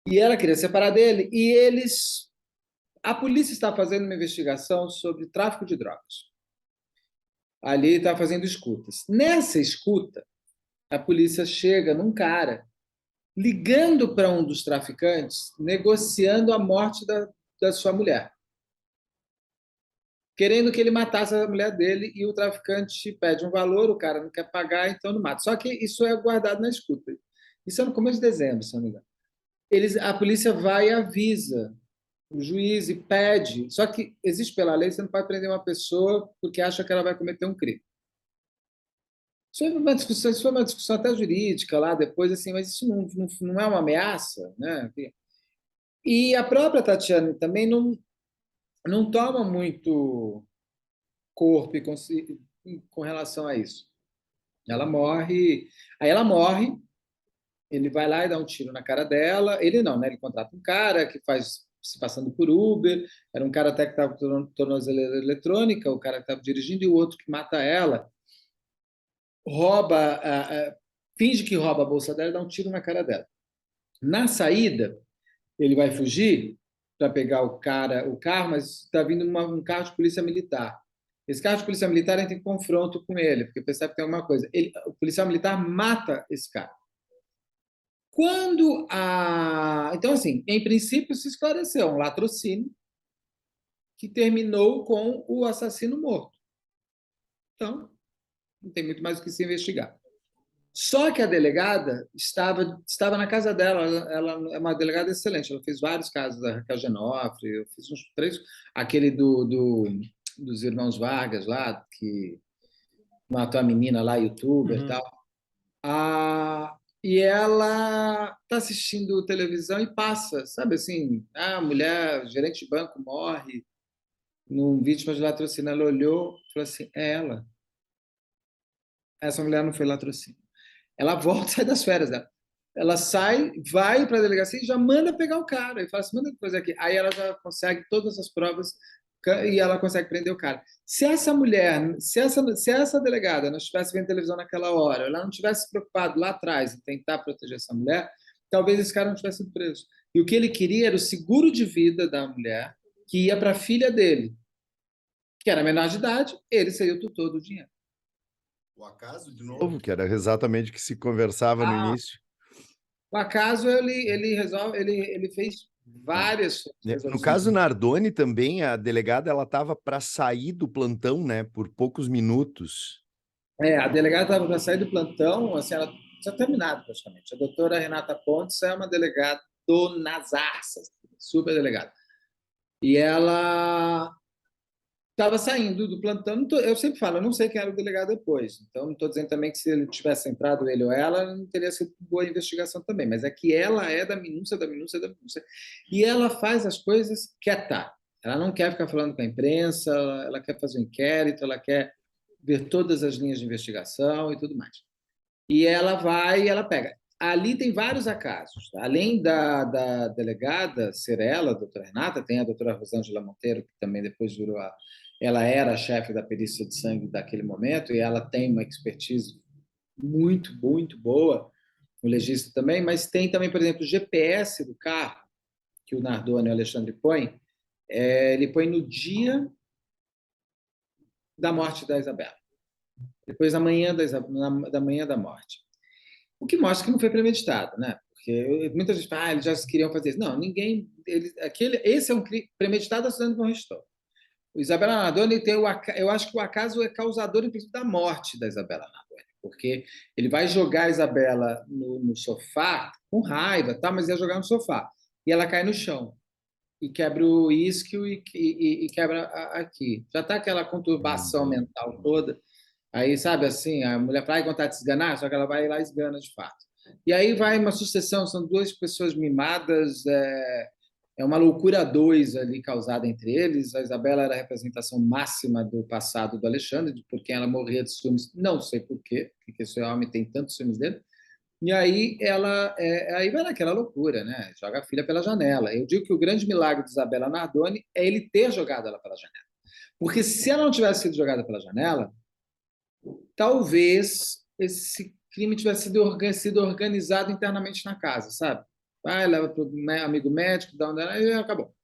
e ela queria separar dele, a polícia está fazendo uma investigação sobre tráfico de drogas. Ali está fazendo escutas. Nessa escuta, a polícia chega num cara ligando para um dos traficantes, negociando a morte da sua mulher, querendo que ele matasse a mulher dele, e o traficante pede um valor, o cara não quer pagar, então não mata. Só que isso é guardado na escuta. Isso é no começo de dezembro, se não me engano. A polícia vai e avisa o juiz e pede. Só que existe pela lei, você não pode prender uma pessoa porque acha que ela vai cometer um crime. Isso foi uma discussão até jurídica lá depois, assim, mas isso não é uma ameaça, né? E a própria Tatiana também não toma muito corpo com relação a isso. Ela morre, aí ela morre, ele vai lá e dá um tiro na cara dela, ele não, né? Ele contrata um cara que faz se passando por Uber, era um cara até que estava com tornozeleira eletrônica, o cara que estava dirigindo, e o outro que mata ela, finge que rouba a bolsa dela e dá um tiro na cara dela. Na saída, ele vai fugir para pegar o carro, mas está vindo um carro de polícia militar. Esse carro de polícia militar entra em confronto com ele, porque percebe que tem alguma coisa. O policial militar mata esse cara. Então, assim, em princípio se esclareceu um latrocínio que terminou com o assassino morto. Então, não tem muito mais o que se investigar. Só que a delegada estava na casa dela. Ela é uma delegada excelente. Ela fez vários casos da Raquel Genofre. Eu fiz uns 3. Aquele dos irmãos Vargas lá, que matou a menina lá, youtuber e tal. E ela está assistindo televisão e passa, sabe assim, a mulher, gerente de banco, morre num vítima de latrocínio. Ela olhou e falou assim: é ela. Essa mulher não foi latrocínio. Ela volta, sai das férias dela. Ela sai, vai para a delegacia e já manda pegar o cara. E fala assim: manda fazer aqui. Aí ela já consegue todas as provas e ela consegue prender o cara. Se essa mulher, se essa delegada não estivesse vendo televisão naquela hora, ela não tivesse se preocupado lá atrás em tentar proteger essa mulher, talvez esse cara não tivesse sido preso. E o que ele queria era o seguro de vida da mulher, que ia para a filha dele, que era menor de idade, ele seria o tutor do dinheiro. O acaso, de novo, que era exatamente o que se conversava no início. O acaso, ele fez várias No caso Nardoni também, a delegada ela estava para sair do plantão, né, por poucos minutos. A delegada estava para sair do plantão, assim, ela tinha terminado praticamente. A doutora Renata Pontes é uma delegada do Nasarsas, super delegada. E ela estava saindo do plantão. Eu sempre falo, eu não sei quem era o delegado depois. Então, não estou dizendo também que se ele tivesse entrado, ele ou ela, não teria sido boa investigação também. Mas é que ela é da minúcia, da minúcia, da minúcia. E ela faz as coisas quieta. Ela não quer ficar falando com a imprensa, ela quer fazer um inquérito, ela quer ver todas as linhas de investigação e tudo mais. E ela vai e ela pega. Ali tem vários acasos. Além da delegada ser ela, a doutora Renata, tem a doutora Rosângela Monteiro, que também depois virou ela era a chefe da perícia de sangue daquele momento, e ela tem uma expertise muito, muito boa, o legista também, mas tem também, por exemplo, o GPS do carro, que o Nardoni e o Alexandre põem, ele põe no dia da morte da Isabela, depois da manhã da manhã da morte. O que mostra que não foi premeditado, né? Porque muita gente fala, eles já queriam fazer isso. Não, ninguém. Esse é um crime premeditado assinando com Riston. O Isabela Nardoni tem eu acho que o acaso é causador, inclusive, da morte da Isabela Nardoni, porque ele vai jogar a Isabela no sofá com raiva, tá? Mas ia jogar no sofá. E ela cai no chão e quebra o isquio e quebra aqui. Já está aquela conturbação mental toda. Aí, sabe assim, a mulher vai contar de se esganar, só que ela vai lá e esgana de fato. E aí vai uma sucessão, são duas pessoas mimadas, uma loucura a dois ali causada entre eles. A Isabela era a representação máxima do passado do Alexandre, de por quem ela morria de ciúmes, não sei por quê, porque esse homem tem tantos ciúmes dele. E aí aí vai naquela loucura, né? Joga a filha pela janela. Eu digo que o grande milagre de Isabela Nardoni é ele ter jogado ela pela janela. Porque se ela não tivesse sido jogada pela janela, talvez esse crime tivesse sido organizado internamente na casa, sabe? Vai, leva para o amigo médico, dá onde e acabou.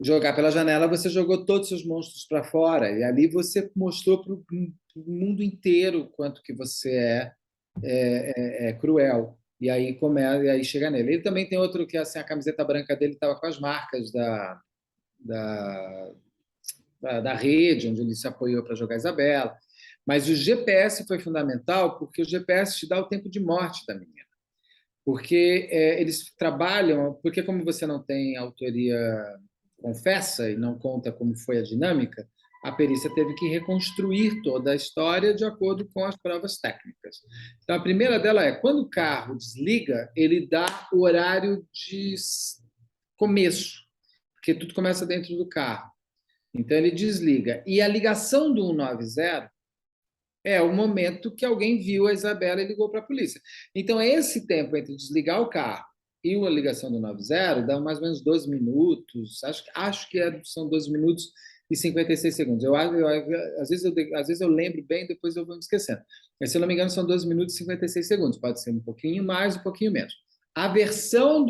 Jogar pela janela, você jogou todos os seus monstros para fora, e ali você mostrou para o mundo inteiro quanto que você é cruel. E aí e aí chega nele. Ele também tem outro que assim, a camiseta branca dele estava com as marcas da rede, onde ele se apoiou para jogar Isabela. Mas o GPS foi fundamental porque o GPS te dá o tempo de morte da menina. Porque eles trabalham, porque como você não tem autoria confessa e não conta como foi a dinâmica, a perícia teve que reconstruir toda a história de acordo com as provas técnicas. Então, a primeira dela é, quando o carro desliga, ele dá o horário de começo, porque tudo começa dentro do carro. Então, ele desliga. E a ligação do 190 é o momento que alguém viu a Isabela e ligou para a polícia. Então, esse tempo entre desligar o carro e a ligação do 90 dá mais ou menos 12 minutos. Acho que são 12 minutos e 56 segundos. Às vezes eu lembro bem, depois eu vou me esquecendo. Mas, se eu não me engano, são 12 minutos e 56 segundos. Pode ser um pouquinho mais, um pouquinho menos. A versão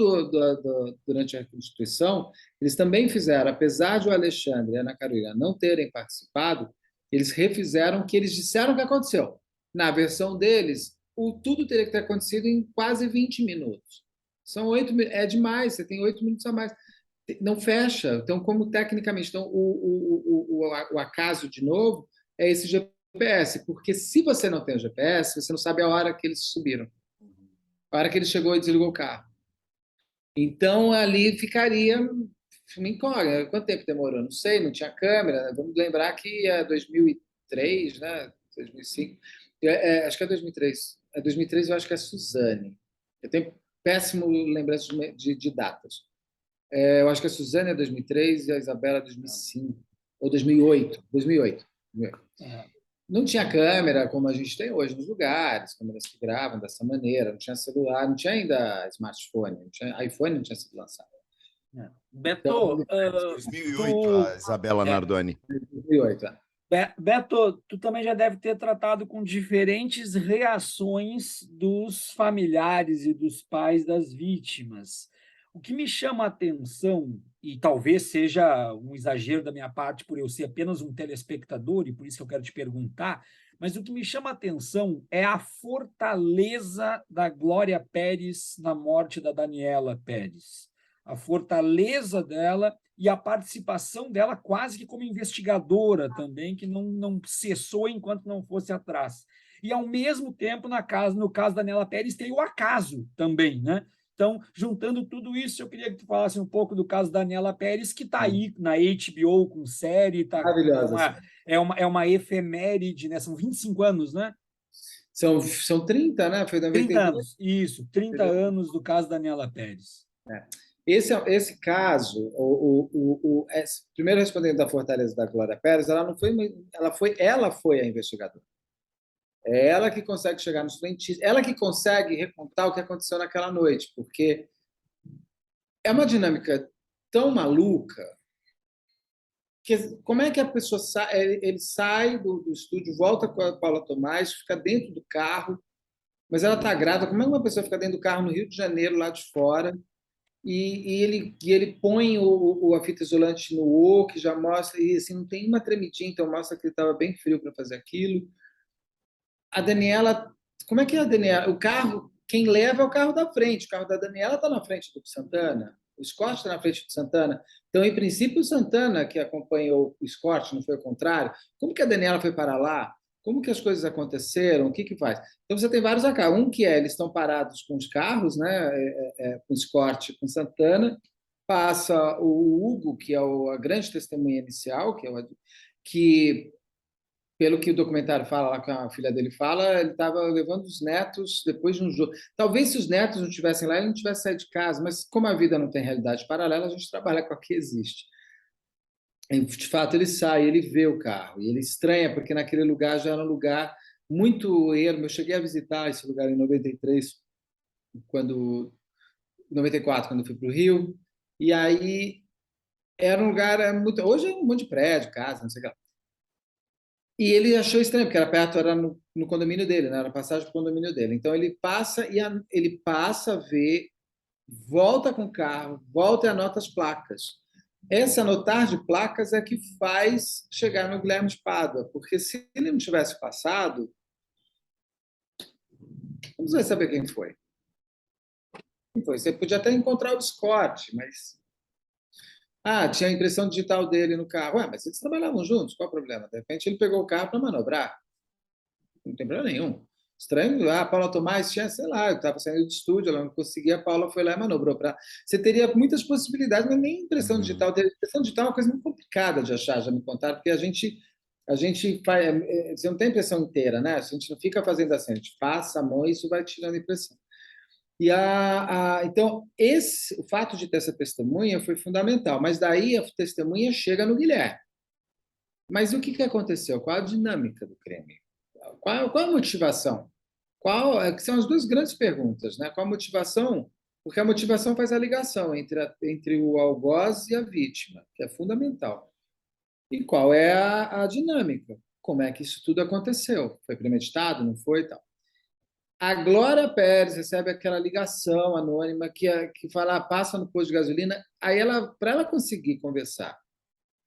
durante a Constituição, eles também fizeram, apesar de o Alexandre e a Ana Carolina não terem participado, eles refizeram o que eles disseram que aconteceu. Na versão deles, tudo teria que ter acontecido em quase 20 minutos. São 8 minutos, é demais, você tem 8 minutos a mais. Não fecha. Então, como tecnicamente, então, o acaso, de novo, é esse GPS, porque se você não tem o GPS, você não sabe a hora que eles subiram, a hora que ele chegou e desligou o carro. Então, ali ficaria uma incógnita. Quanto tempo demorou? Não sei, não tinha câmera. Né? Vamos lembrar que é 2003, né? 2005. Acho que é 2003. É 2003, eu acho que é Suzane. Eu tenho péssimo lembrança de datas. Eu acho que a Suzane é 2003 e a Isabela é 2005. Ou 2008. 2008. Não tinha câmera como a gente tem hoje nos lugares, câmeras que gravam dessa maneira, não tinha celular, não tinha ainda smartphone, não tinha iPhone, não tinha sido lançado. Beto, Então, 2008, a Isabela Nardoni. 2008, Beto, tu também já deve ter tratado com diferentes reações dos familiares e dos pais das vítimas. O que me chama a atenção, e talvez seja um exagero da minha parte por eu ser apenas um telespectador, e por isso que eu quero te perguntar, mas o que me chama a atenção é a fortaleza da Glória Pérez na morte da Daniela Pérez. a fortaleza dela e a participação dela quase que como investigadora também, que não cessou enquanto não fosse atrás. E, ao mesmo tempo, no caso da Nela Pérez, tem o acaso também, né? Então, juntando tudo isso, eu queria que tu falasse um pouco do caso da Nela Pérez, que está aí na HBO com série, Maravilhosa, assim. é uma efeméride, né? São 25 anos, né? São 30, né? Foi 30 92. anos, isso, 30 anos do caso da Nela Pérez. Esse caso, primeiro respondendo da Fortaleza da Glória Pérez, ela não foi, ela foi a investigadora. É ela que consegue chegar nos frentistas, ela que consegue recontar o que aconteceu naquela noite, porque é uma dinâmica tão maluca que como é que a pessoa sai, ele sai do estúdio, volta com a Paula Tomás, fica dentro do carro, mas ela está grávida. Como é que uma pessoa fica dentro do carro no Rio de Janeiro, lá de fora, ele põe a fita isolante no O, que já mostra, e assim, não tem uma tremidinha, então mostra que ele estava bem frio para fazer aquilo. A Daniela, como é que é a Daniela? O carro, quem leva é o carro da frente, o carro da Daniela está na frente do Santana, o Scott está na frente do Santana. Então, em princípio, o Santana que acompanhou o Scott, não foi o contrário. Como que a Daniela foi para lá? Como que as coisas aconteceram? O que que faz? Então, você tem vários acasos. Um que eles estão parados com os carros, né? Com o Scott e com o Santana. Passa o Hugo, que é a grande testemunha inicial, que pelo que o documentário fala, lá que a filha dele fala, ele estava levando os netos depois de um jogo. Talvez se os netos não estivessem lá, ele não tivesse saído de casa, mas como a vida não tem realidade paralela, a gente trabalha com a que existe. E, de fato, ele sai, ele vê o carro, e ele estranha, porque naquele lugar já era um lugar muito ermo. Eu cheguei a visitar esse lugar em 93, 94, quando eu fui para o Rio, e aí era um lugar muito. Hoje é um monte de prédio, casa, não sei o que lá. E ele achou estranho, porque era perto, era no condomínio dele, né? Era passagem para o condomínio dele. Então ele passa ele passa, vê, volta com o carro, volta e anota as placas. Essa anotar de placas é que faz chegar no Guilherme de Pádua, porque se ele não tivesse passado, não vai saber quem foi. Quem foi? Você podia até encontrar o Scott, mas tinha a impressão digital dele no carro. Ué, mas eles trabalhavam juntos, qual o problema? De repente ele pegou o carro para manobrar. Não tem problema nenhum. Estranho, a Paula Tomás tinha, sei lá, eu estava saindo do estúdio, ela não conseguia, a Paula foi lá e manobrou para. Você teria muitas possibilidades, mas nem impressão digital. Impressão digital é uma coisa muito complicada de achar, já me contaram, porque a gente faz, você não tem impressão inteira, né? A gente não fica fazendo assim, a gente passa a mão e isso vai tirando a impressão. Então, o fato de ter essa testemunha foi fundamental, mas daí a testemunha chega no Guilherme. Mas o que aconteceu? Qual a dinâmica do crime? Qual a motivação? Que são as duas grandes perguntas, né? Qual a motivação? Porque a motivação faz a ligação entre o algoz e a vítima, que é fundamental. E qual é a dinâmica? Como é que isso tudo aconteceu? Foi premeditado? Não foi? Tal. A Glória Pérez recebe aquela ligação anônima que fala, passa no posto de gasolina. Aí, para ela conseguir conversar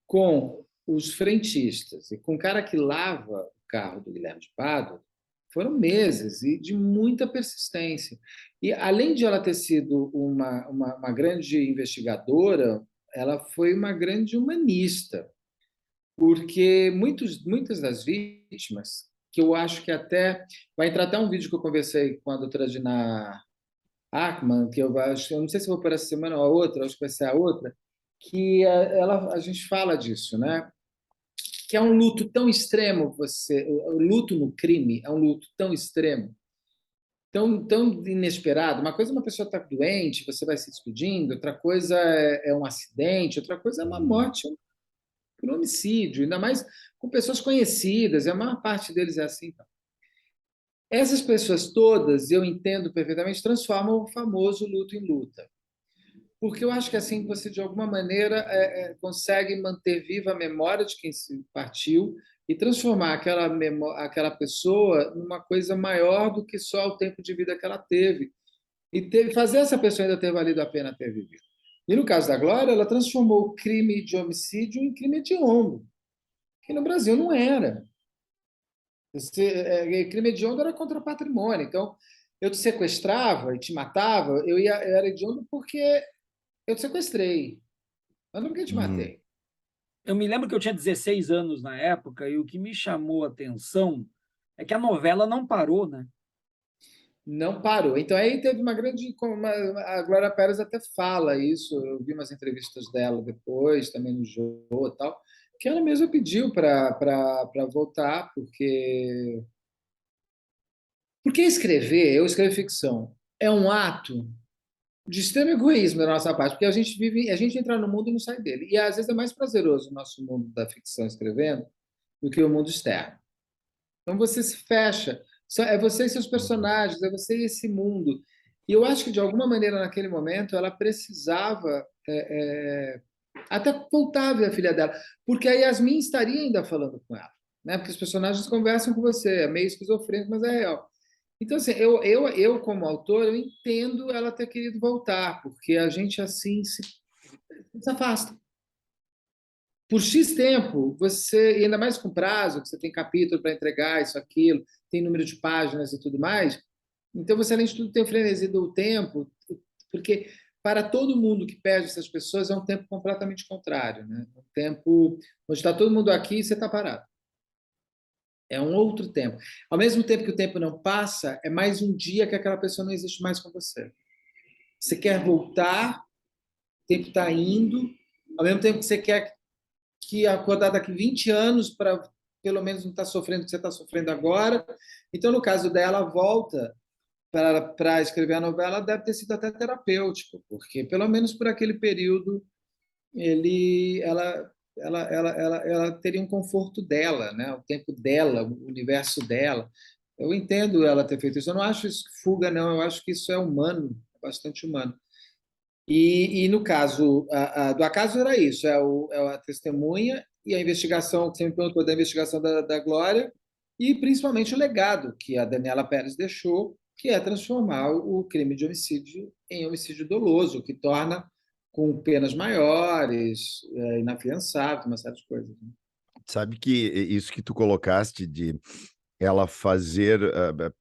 com os frentistas e com o cara que lava o carro do Guilherme de Pádua, foram meses e de muita persistência. E, além de ela ter sido uma grande investigadora, ela foi uma grande humanista, porque muitas das vítimas, que eu acho que até... Vai entrar até um vídeo que eu conversei com a doutora Dina Ackman, que eu não sei se vou por essa semana ou a outra, acho que vai ser a outra, que a gente fala disso, né? Que é um luto tão extremo, o luto no crime é um luto tão extremo, tão inesperado. Uma coisa é uma pessoa estar doente, você vai se despedindo, outra coisa é um acidente, outra coisa é uma morte por homicídio, ainda mais com pessoas conhecidas, e a maior parte deles é assim. Então. Essas pessoas todas, eu entendo perfeitamente, transformam o famoso luto em luta. Porque eu acho que assim você, de alguma maneira, consegue manter viva a memória de quem se partiu e transformar aquela pessoa numa coisa maior do que só o tempo de vida que ela teve. E fazer essa pessoa ainda ter valido a pena ter vivido. E no caso da Glória, ela transformou o crime de homicídio em crime hediondo, que no Brasil não era. Crime hediondo era contra o patrimônio. Então, eu te sequestrava e te matava, eu era hediondo porque Eu te sequestrei. Eu nunca te Uhum. matei. Eu me lembro que eu tinha 16 anos na época e o que me chamou a atenção é que a novela não parou, né? Não parou. Então, aí teve uma grande. A Glória Pérez até fala isso. Eu vi umas entrevistas dela depois, também no Jô e tal, que ela mesma pediu para voltar, porque escrever, eu escrevo ficção, é um ato de extremo egoísmo da nossa parte, porque a gente vive, a gente entra no mundo e não sai dele. E às vezes é mais prazeroso o nosso mundo da ficção escrevendo do que o mundo externo. Então você se fecha, é você e seus personagens, é você e esse mundo. E eu acho que de alguma maneira naquele momento ela precisava até voltar a ver a filha dela, porque a Yasmin estaria ainda falando com ela, né? Porque os personagens conversam com você, é meio esquizofrênico, mas é real. Então, assim, eu como autor, eu entendo ela ter querido voltar, porque a gente, assim, se afasta. Por X tempo, você, e ainda mais com prazo, que você tem capítulo para entregar, isso, aquilo, tem número de páginas e tudo mais, então você, além de tudo, tem o frenesi do tempo, porque para todo mundo que perde essas pessoas é um tempo completamente contrário, né? Um tempo onde está todo mundo aqui e você está parado. É um outro tempo. Ao mesmo tempo que o tempo não passa, é mais um dia que aquela pessoa não existe mais com você. Você quer voltar, o tempo está indo, ao mesmo tempo que você quer que acordar daqui 20 anos para pelo menos não estar sofrendo o que você está sofrendo agora. Então, no caso dela, a volta para escrever a novela deve ter sido até terapêutico, porque pelo menos por aquele período ela teria um conforto dela, né? O tempo dela, o universo dela. Eu entendo ela ter feito isso. Eu não acho isso fuga, não. Eu acho que isso é humano, é bastante humano. E no caso do acaso era isso, é a testemunha e a investigação, que você me perguntou da investigação da Glória, e principalmente o legado que a Daniela Pérez deixou, que é transformar o crime de homicídio em homicídio doloso, que torna com penas maiores, inafiançável, uma série de coisas. Né? Sabe que isso que tu colocaste de ela fazer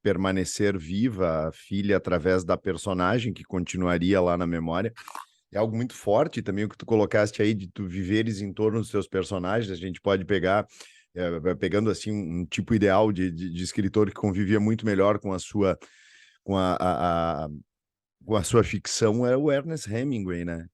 permanecer viva a filha através da personagem que continuaria lá na memória, é algo muito forte também o que tu colocaste aí de tu viveres em torno dos teus personagens. A gente pode pegar, pegando assim um tipo ideal de escritor que convivia muito melhor com a sua com com a sua ficção, é o Ernest Hemingway, né?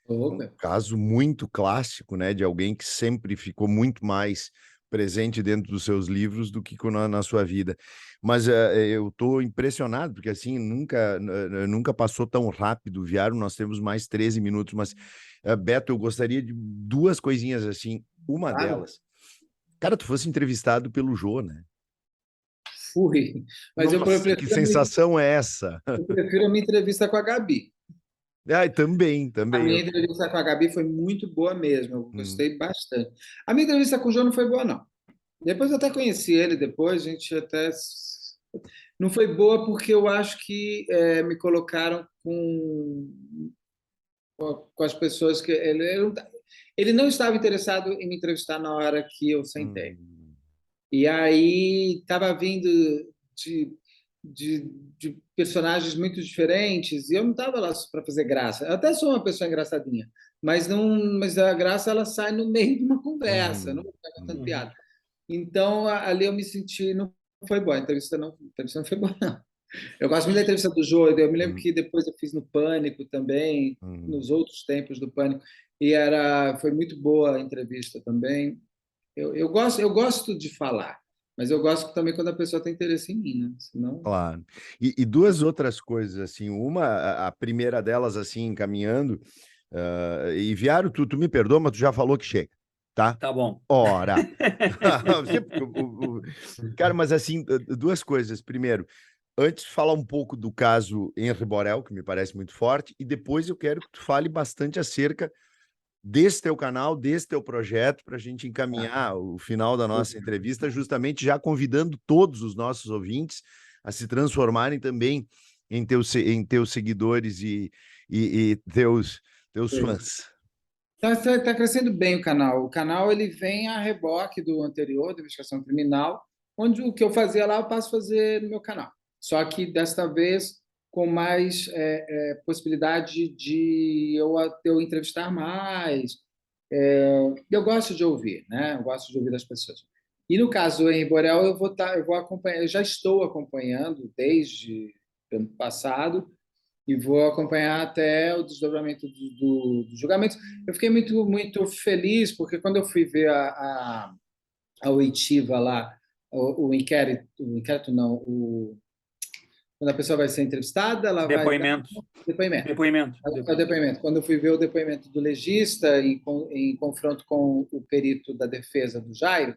Um Opa. caso muito clássico, né, de alguém que sempre ficou muito mais presente dentro dos seus livros do que na sua vida. Mas eu estou impressionado, porque assim, nunca passou tão rápido o Viário, nós temos mais 13 minutos, mas, Beto, eu gostaria de duas coisinhas assim. Uma Claro, delas, cara, tu fosse entrevistado pelo Jô, né? fui. Mas Nossa, que sensação é essa? eu prefiro a minha entrevista com a Gabi. Ai, também, A também. minha entrevista com a Gabi foi muito boa mesmo, eu Hum, gostei bastante. A minha entrevista com o João não foi boa, não. Depois eu até conheci ele, depois a gente até. Não foi boa porque eu acho que me colocaram com as pessoas que. Ele não estava interessado em me entrevistar na hora que eu sentei. hum, E aí estava vindo de, de personagens muito diferentes e eu não estava lá para fazer graça. Eu até sou uma pessoa engraçadinha, mas não, mas a graça ela sai no meio de uma conversa, não uhum, é contando uhum, Uhum. piada. Então ali eu me senti não foi boa, a entrevista não foi boa não. Eu gosto muito da entrevista do Jô, eu me lembro uhum, que depois eu fiz no Pânico também, uhum. nos outros tempos do Pânico, e foi muito boa a entrevista também. Eu gosto de falar, mas eu gosto também quando a pessoa tem interesse em mim, né? Senão. Claro. E duas outras coisas, assim, uma, a primeira delas, assim, encaminhando, e Viário, tu me perdoa, mas tu já falou que chega, tá? Tá bom. Ora, Porque cara, mas assim, duas coisas. Primeiro, antes falar um pouco do caso Henri Borel, que me parece muito forte, e depois eu quero que tu fale bastante acerca desse teu canal, desse teu projeto, para a gente Ah, encaminhar o final da nossa entrevista, justamente já convidando todos os nossos ouvintes a se transformarem também em teus seguidores e teus fãs. tá crescendo bem o canal. O canal ele vem a reboque do anterior, da investigação criminal, onde o que eu fazia lá eu passo a fazer no meu canal. Só que desta vez com mais possibilidade de eu entrevistar mais. Eu gosto de ouvir, né? Eu gosto de ouvir das pessoas. E no caso do Henri Borel, eu vou acompanhar, eu já estou acompanhando desde o ano passado e vou acompanhar até o desdobramento do julgamento. Eu fiquei muito feliz, porque quando eu fui ver a oitiva lá, o inquérito não, quando a pessoa vai ser entrevistada, ela vai dar Depoimento. depoimento. Depoimento. É o depoimento. Quando eu fui ver o depoimento do legista em confronto com o perito da defesa do Jairo,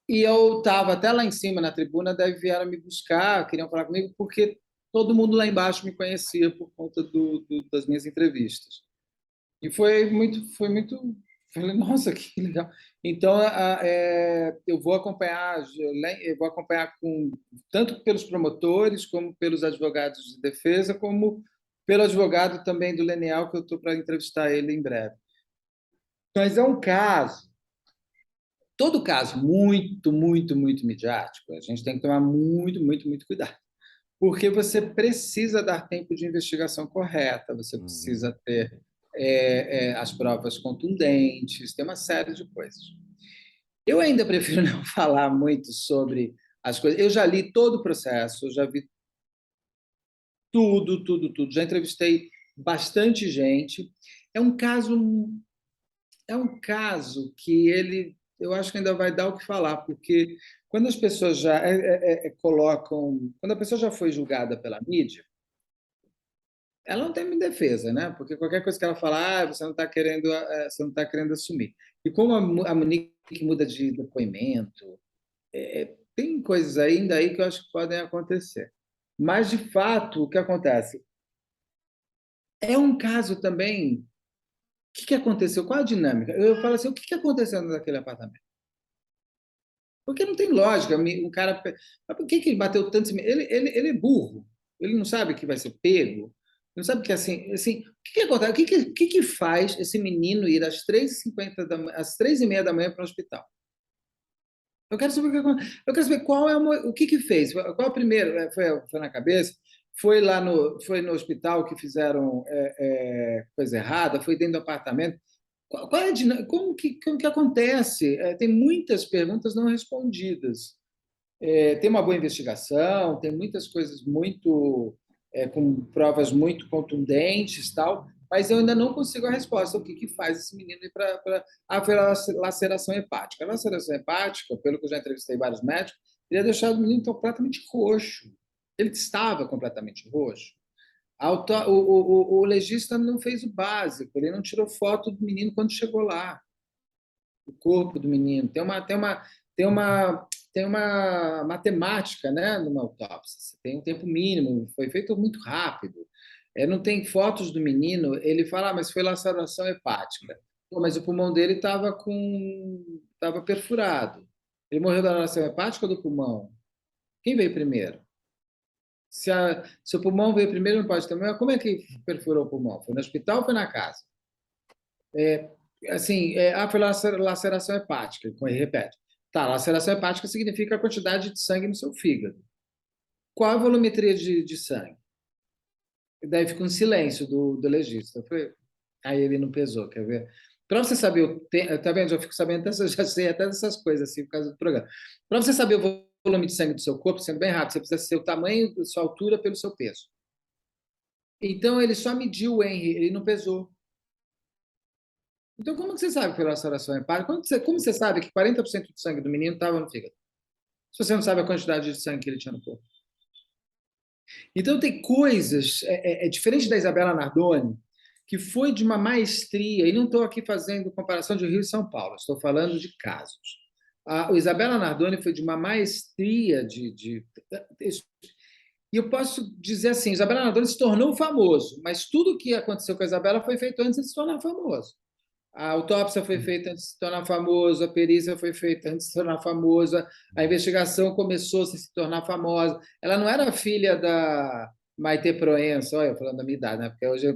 e eu estava até lá em cima na tribuna, daí vieram me buscar, queriam falar comigo, porque todo mundo lá embaixo me conhecia por conta das minhas entrevistas. E falei, nossa, que legal. Então, eu vou acompanhar tanto pelos promotores, como pelos advogados de defesa, como pelo advogado também do Lenial, que eu estou para entrevistar ele em breve. Mas é um caso, todo caso muito midiático, a gente tem que tomar muito cuidado, porque você precisa dar tempo de investigação correta, você precisa ter as provas contundentes, tem uma série de coisas. Eu ainda prefiro não falar muito sobre as coisas. Eu já li todo o processo, eu já vi tudo. Já entrevistei bastante gente. É um caso que eu acho que ainda vai dar o que falar, porque quando as pessoas já quando a pessoa já foi julgada pela mídia, ela não tem defesa, né? Porque qualquer coisa que ela falar, você não está querendo assumir. E como a Monique muda de depoimento, tem coisas ainda aí que eu acho que podem acontecer. Mas, de fato, o que acontece? É um caso também. O que aconteceu? Qual a dinâmica? Eu falo assim: o que aconteceu naquele apartamento? Porque não tem lógica. Um cara. Por que ele bateu tanto? Ele é burro. Ele não sabe que vai ser pego. Não sabe que assim, o que acontece? O que faz esse menino ir às 3h30 da manhã para o hospital? Eu quero saber eu quero saber o que fez. Qual o primeiro? Foi na cabeça? Foi no hospital que fizeram coisa errada? Foi dentro do apartamento? Qual é a dinâmica? Como que acontece? Tem muitas perguntas não respondidas. Tem uma boa investigação, tem muitas coisas com provas muito contundentes, tal, mas eu ainda não consigo a resposta. O que faz esse menino ir para a laceração hepática? A laceração hepática, pelo que eu já entrevistei vários médicos, teria deixado o menino completamente roxo. Ele estava completamente roxo. O legista não fez o básico, ele não tirou foto do menino quando chegou lá, o corpo do menino. Tem uma matemática, né, numa autópsia. Você tem um tempo mínimo, foi feito muito rápido. Não tem fotos do menino, ele fala, mas foi laceração hepática. Pô, mas o pulmão dele estava perfurado. Ele morreu da laceração hepática ou do pulmão? Quem veio primeiro? Se o pulmão veio primeiro, não pode também. Como é que perfurou o pulmão? Foi no hospital ou foi na casa? Foi laceração hepática, ele repete. Tá, laceração hepática significa a quantidade de sangue no seu fígado. Qual a volumetria de sangue? E daí fica um silêncio do legista. Aí ele não pesou, quer ver? Para você saber tá vendo? Eu fico sabendo, já sei até dessas coisas, assim, por causa do programa. Para você saber o volume de sangue do seu corpo, sendo bem rápido, você precisa ser o tamanho da sua altura pelo seu peso. Então, ele só mediu o Henry, ele não pesou. Então, como que você sabe que foi laceração hepática? Como você sabe que 40% do sangue do menino estava no fígado? Se você não sabe a quantidade de sangue que ele tinha no corpo. Então, tem coisas... diferente da Isabela Nardoni, que foi de uma maestria, e não estou aqui fazendo comparação de Rio e São Paulo, estou falando de casos. A Isabela Nardoni foi de uma maestria e eu posso dizer assim, Isabela Nardoni se tornou famoso, mas tudo o que aconteceu com a Isabela foi feito antes de se tornar famoso. A autópsia foi feita antes de se tornar famosa, a perícia foi feita antes de se tornar famosa, a investigação começou a se tornar famosa. Ela não era filha da Maite Proença, olha, falando da minha idade, né? Porque hoje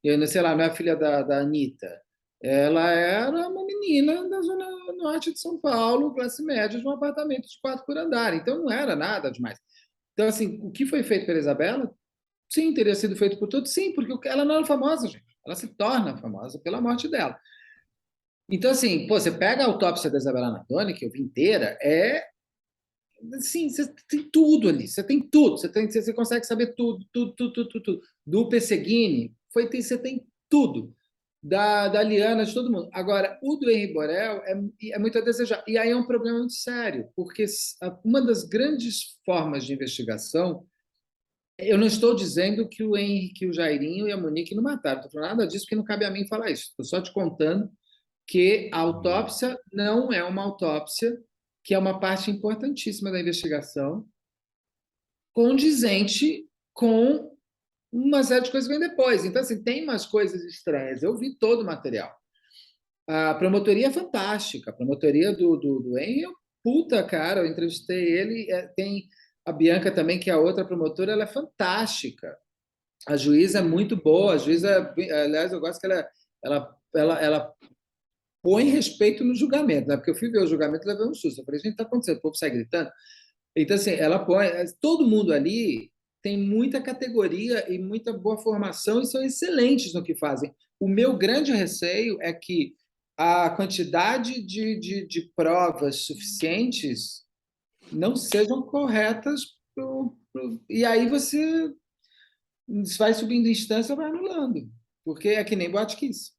eu não sei lá, não é filha da Anitta. Ela era uma menina da zona norte de São Paulo, classe média, de um apartamento de 4 por andar. Então, não era nada demais. Então, assim, o que foi feito pela Isabela Sim, teria sido feito por todos. Sim, porque ela não era famosa, gente. Ela se torna famosa pela morte dela. Então, assim, pô, você pega a autópsia da Isabela Nardoni, que eu vi inteira, assim, você tem tudo ali, você tem tudo, você consegue saber tudo. Do Pesseguini, você tem tudo. Da Liana, de todo mundo. Agora, o do Henri Borel é muito a desejar. E aí é um problema muito sério, porque uma das grandes formas de investigação, eu não estou dizendo que o Henri, que o Jairinho e a Monique não mataram, não estou falando nada disso, porque não cabe a mim falar isso. Estou só te contando que a autópsia não é uma autópsia, que é uma parte importantíssima da investigação, condizente com uma série de coisas que vem depois. Então, assim, tem umas coisas estranhas. Eu vi todo o material. A promotoria é fantástica. A promotoria do Henry é um puta, cara. Eu entrevistei ele. Tem a Bianca também, que é a outra promotora, ela é fantástica. A juíza é muito boa. A juíza, aliás, eu gosto que ela põe respeito no julgamento, né? Porque eu fui ver o julgamento e levei um susto. Eu falei, gente, está acontecendo? O povo sai gritando. Então, assim, ela põe. Todo mundo ali tem muita categoria e muita boa formação e são excelentes no que fazem. O meu grande receio é que a quantidade de provas suficientes não sejam corretas e aí você vai subindo instância, vai anulando, porque é que nem Botkiss.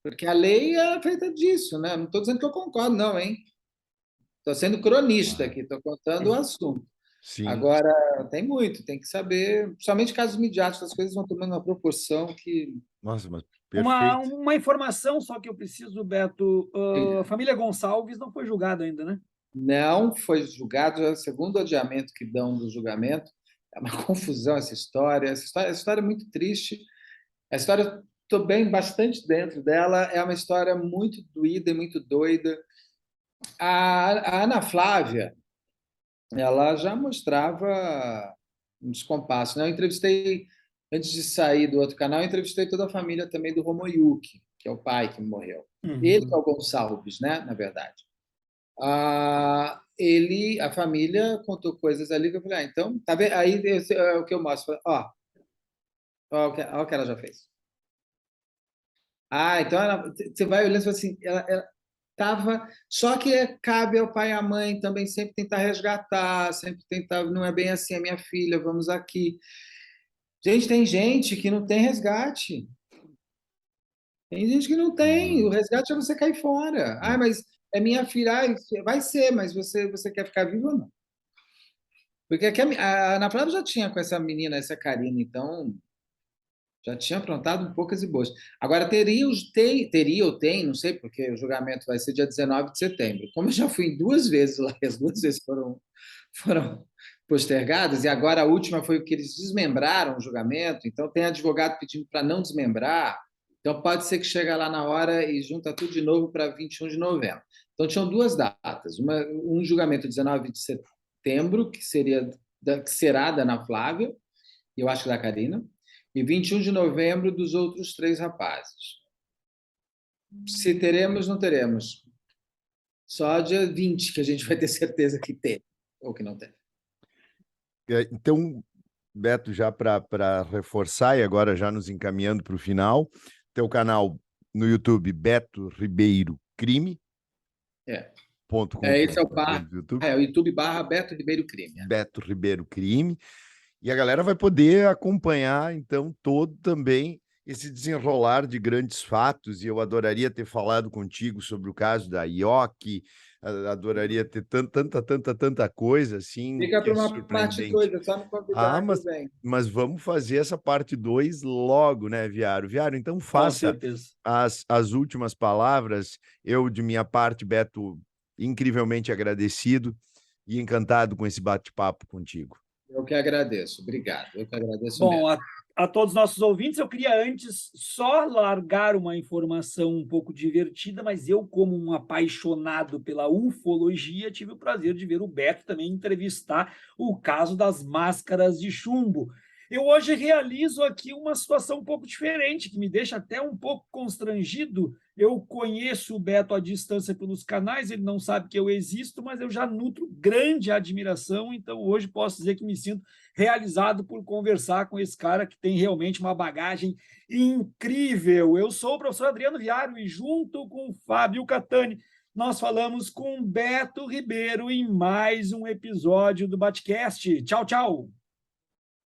Porque a lei é feita disso, né? Não estou dizendo que eu concordo, não, hein? Estou sendo cronista aqui, estou contando o assunto. Sim. Agora, tem muito, tem que saber, somente casos midiáticos, as coisas vão tomando uma proporção que... Nossa, mas Uma, perfeito. uma informação só que eu preciso, Beto. A família Gonçalves não foi julgada ainda, né? Não foi julgado, é o segundo adiamento que dão do julgamento. É uma confusão essa história. Essa história é muito triste. A história, estou bem bastante dentro dela. É uma história muito doída e muito doida. A Ana Flávia, ela já mostrava um descompasso, né? Eu entrevistei, antes de sair do outro canal, eu entrevistei toda a família também do Romoyuki, que é o pai que morreu. Ele que é o Gonçalves, né? Na verdade. A família contou coisas ali que eu falei, então, tá vendo? Aí é o que eu mostro, ó o que ela já fez. Então você vai olhando e fala assim, ela tava, só que cabe ao pai e à mãe também sempre tentar resgatar, sempre tentar, não é bem assim, a minha filha, vamos aqui. Gente, tem gente que não tem resgate. Tem gente que não tem. O resgate é você cair fora. Mas é minha filha. Vai ser, mas você quer ficar vivo ou não? Porque aqui a Ana Flávia já tinha com essa menina, essa Karina, então já tinha aprontado poucas e boas. Agora, teria ou tem, não sei, porque o julgamento vai ser dia 19 de setembro. Como eu já fui duas vezes lá, e as duas vezes foram postergadas, e agora a última foi o que eles desmembraram o julgamento, então tem advogado pedindo para não desmembrar, então pode ser que chegue lá na hora e junta tudo de novo para 21 de novembro. Então tinham duas datas, um julgamento 19 de setembro, que será da Ana Flávia, e eu acho que da Karina, e 21 de novembro dos outros três rapazes. Se teremos, não teremos. Só dia 20 que a gente vai ter certeza que teve, ou que não teve. Então, Beto, já para reforçar e agora já nos encaminhando para o final, teu canal no YouTube, Beto Ribeiro Crime. Esse é o YouTube / Beto Ribeiro Crime. Beto Ribeiro Crime. E a galera vai poder acompanhar, então, todo também esse desenrolar de grandes fatos. E eu adoraria ter falado contigo sobre o caso da Ioki, adoraria ter tanta coisa assim. Fica para uma surpreendente. parte 2, é só me convidar que vem. Mas vamos fazer essa parte 2 logo, né, Viário? Viário, então faça as últimas palavras. Eu, de minha parte, Beto, incrivelmente agradecido e encantado com esse bate-papo contigo. Eu que agradeço, obrigado. Eu que agradeço Bom, mesmo. A todos os nossos ouvintes, eu queria antes só largar uma informação um pouco divertida, mas eu, como um apaixonado pela ufologia, tive o prazer de ver o Beto também entrevistar o caso das máscaras de chumbo. Eu hoje realizo aqui uma situação um pouco diferente, que me deixa até um pouco constrangido. Eu conheço o Beto à distância pelos canais, ele não sabe que eu existo, mas eu já nutro grande admiração, então hoje posso dizer que me sinto realizado por conversar com esse cara que tem realmente uma bagagem incrível. Eu sou o professor Adriano Viário e junto com o Fábio Catani, nós falamos com Beto Ribeiro em mais um episódio do Batcast. Tchau, tchau!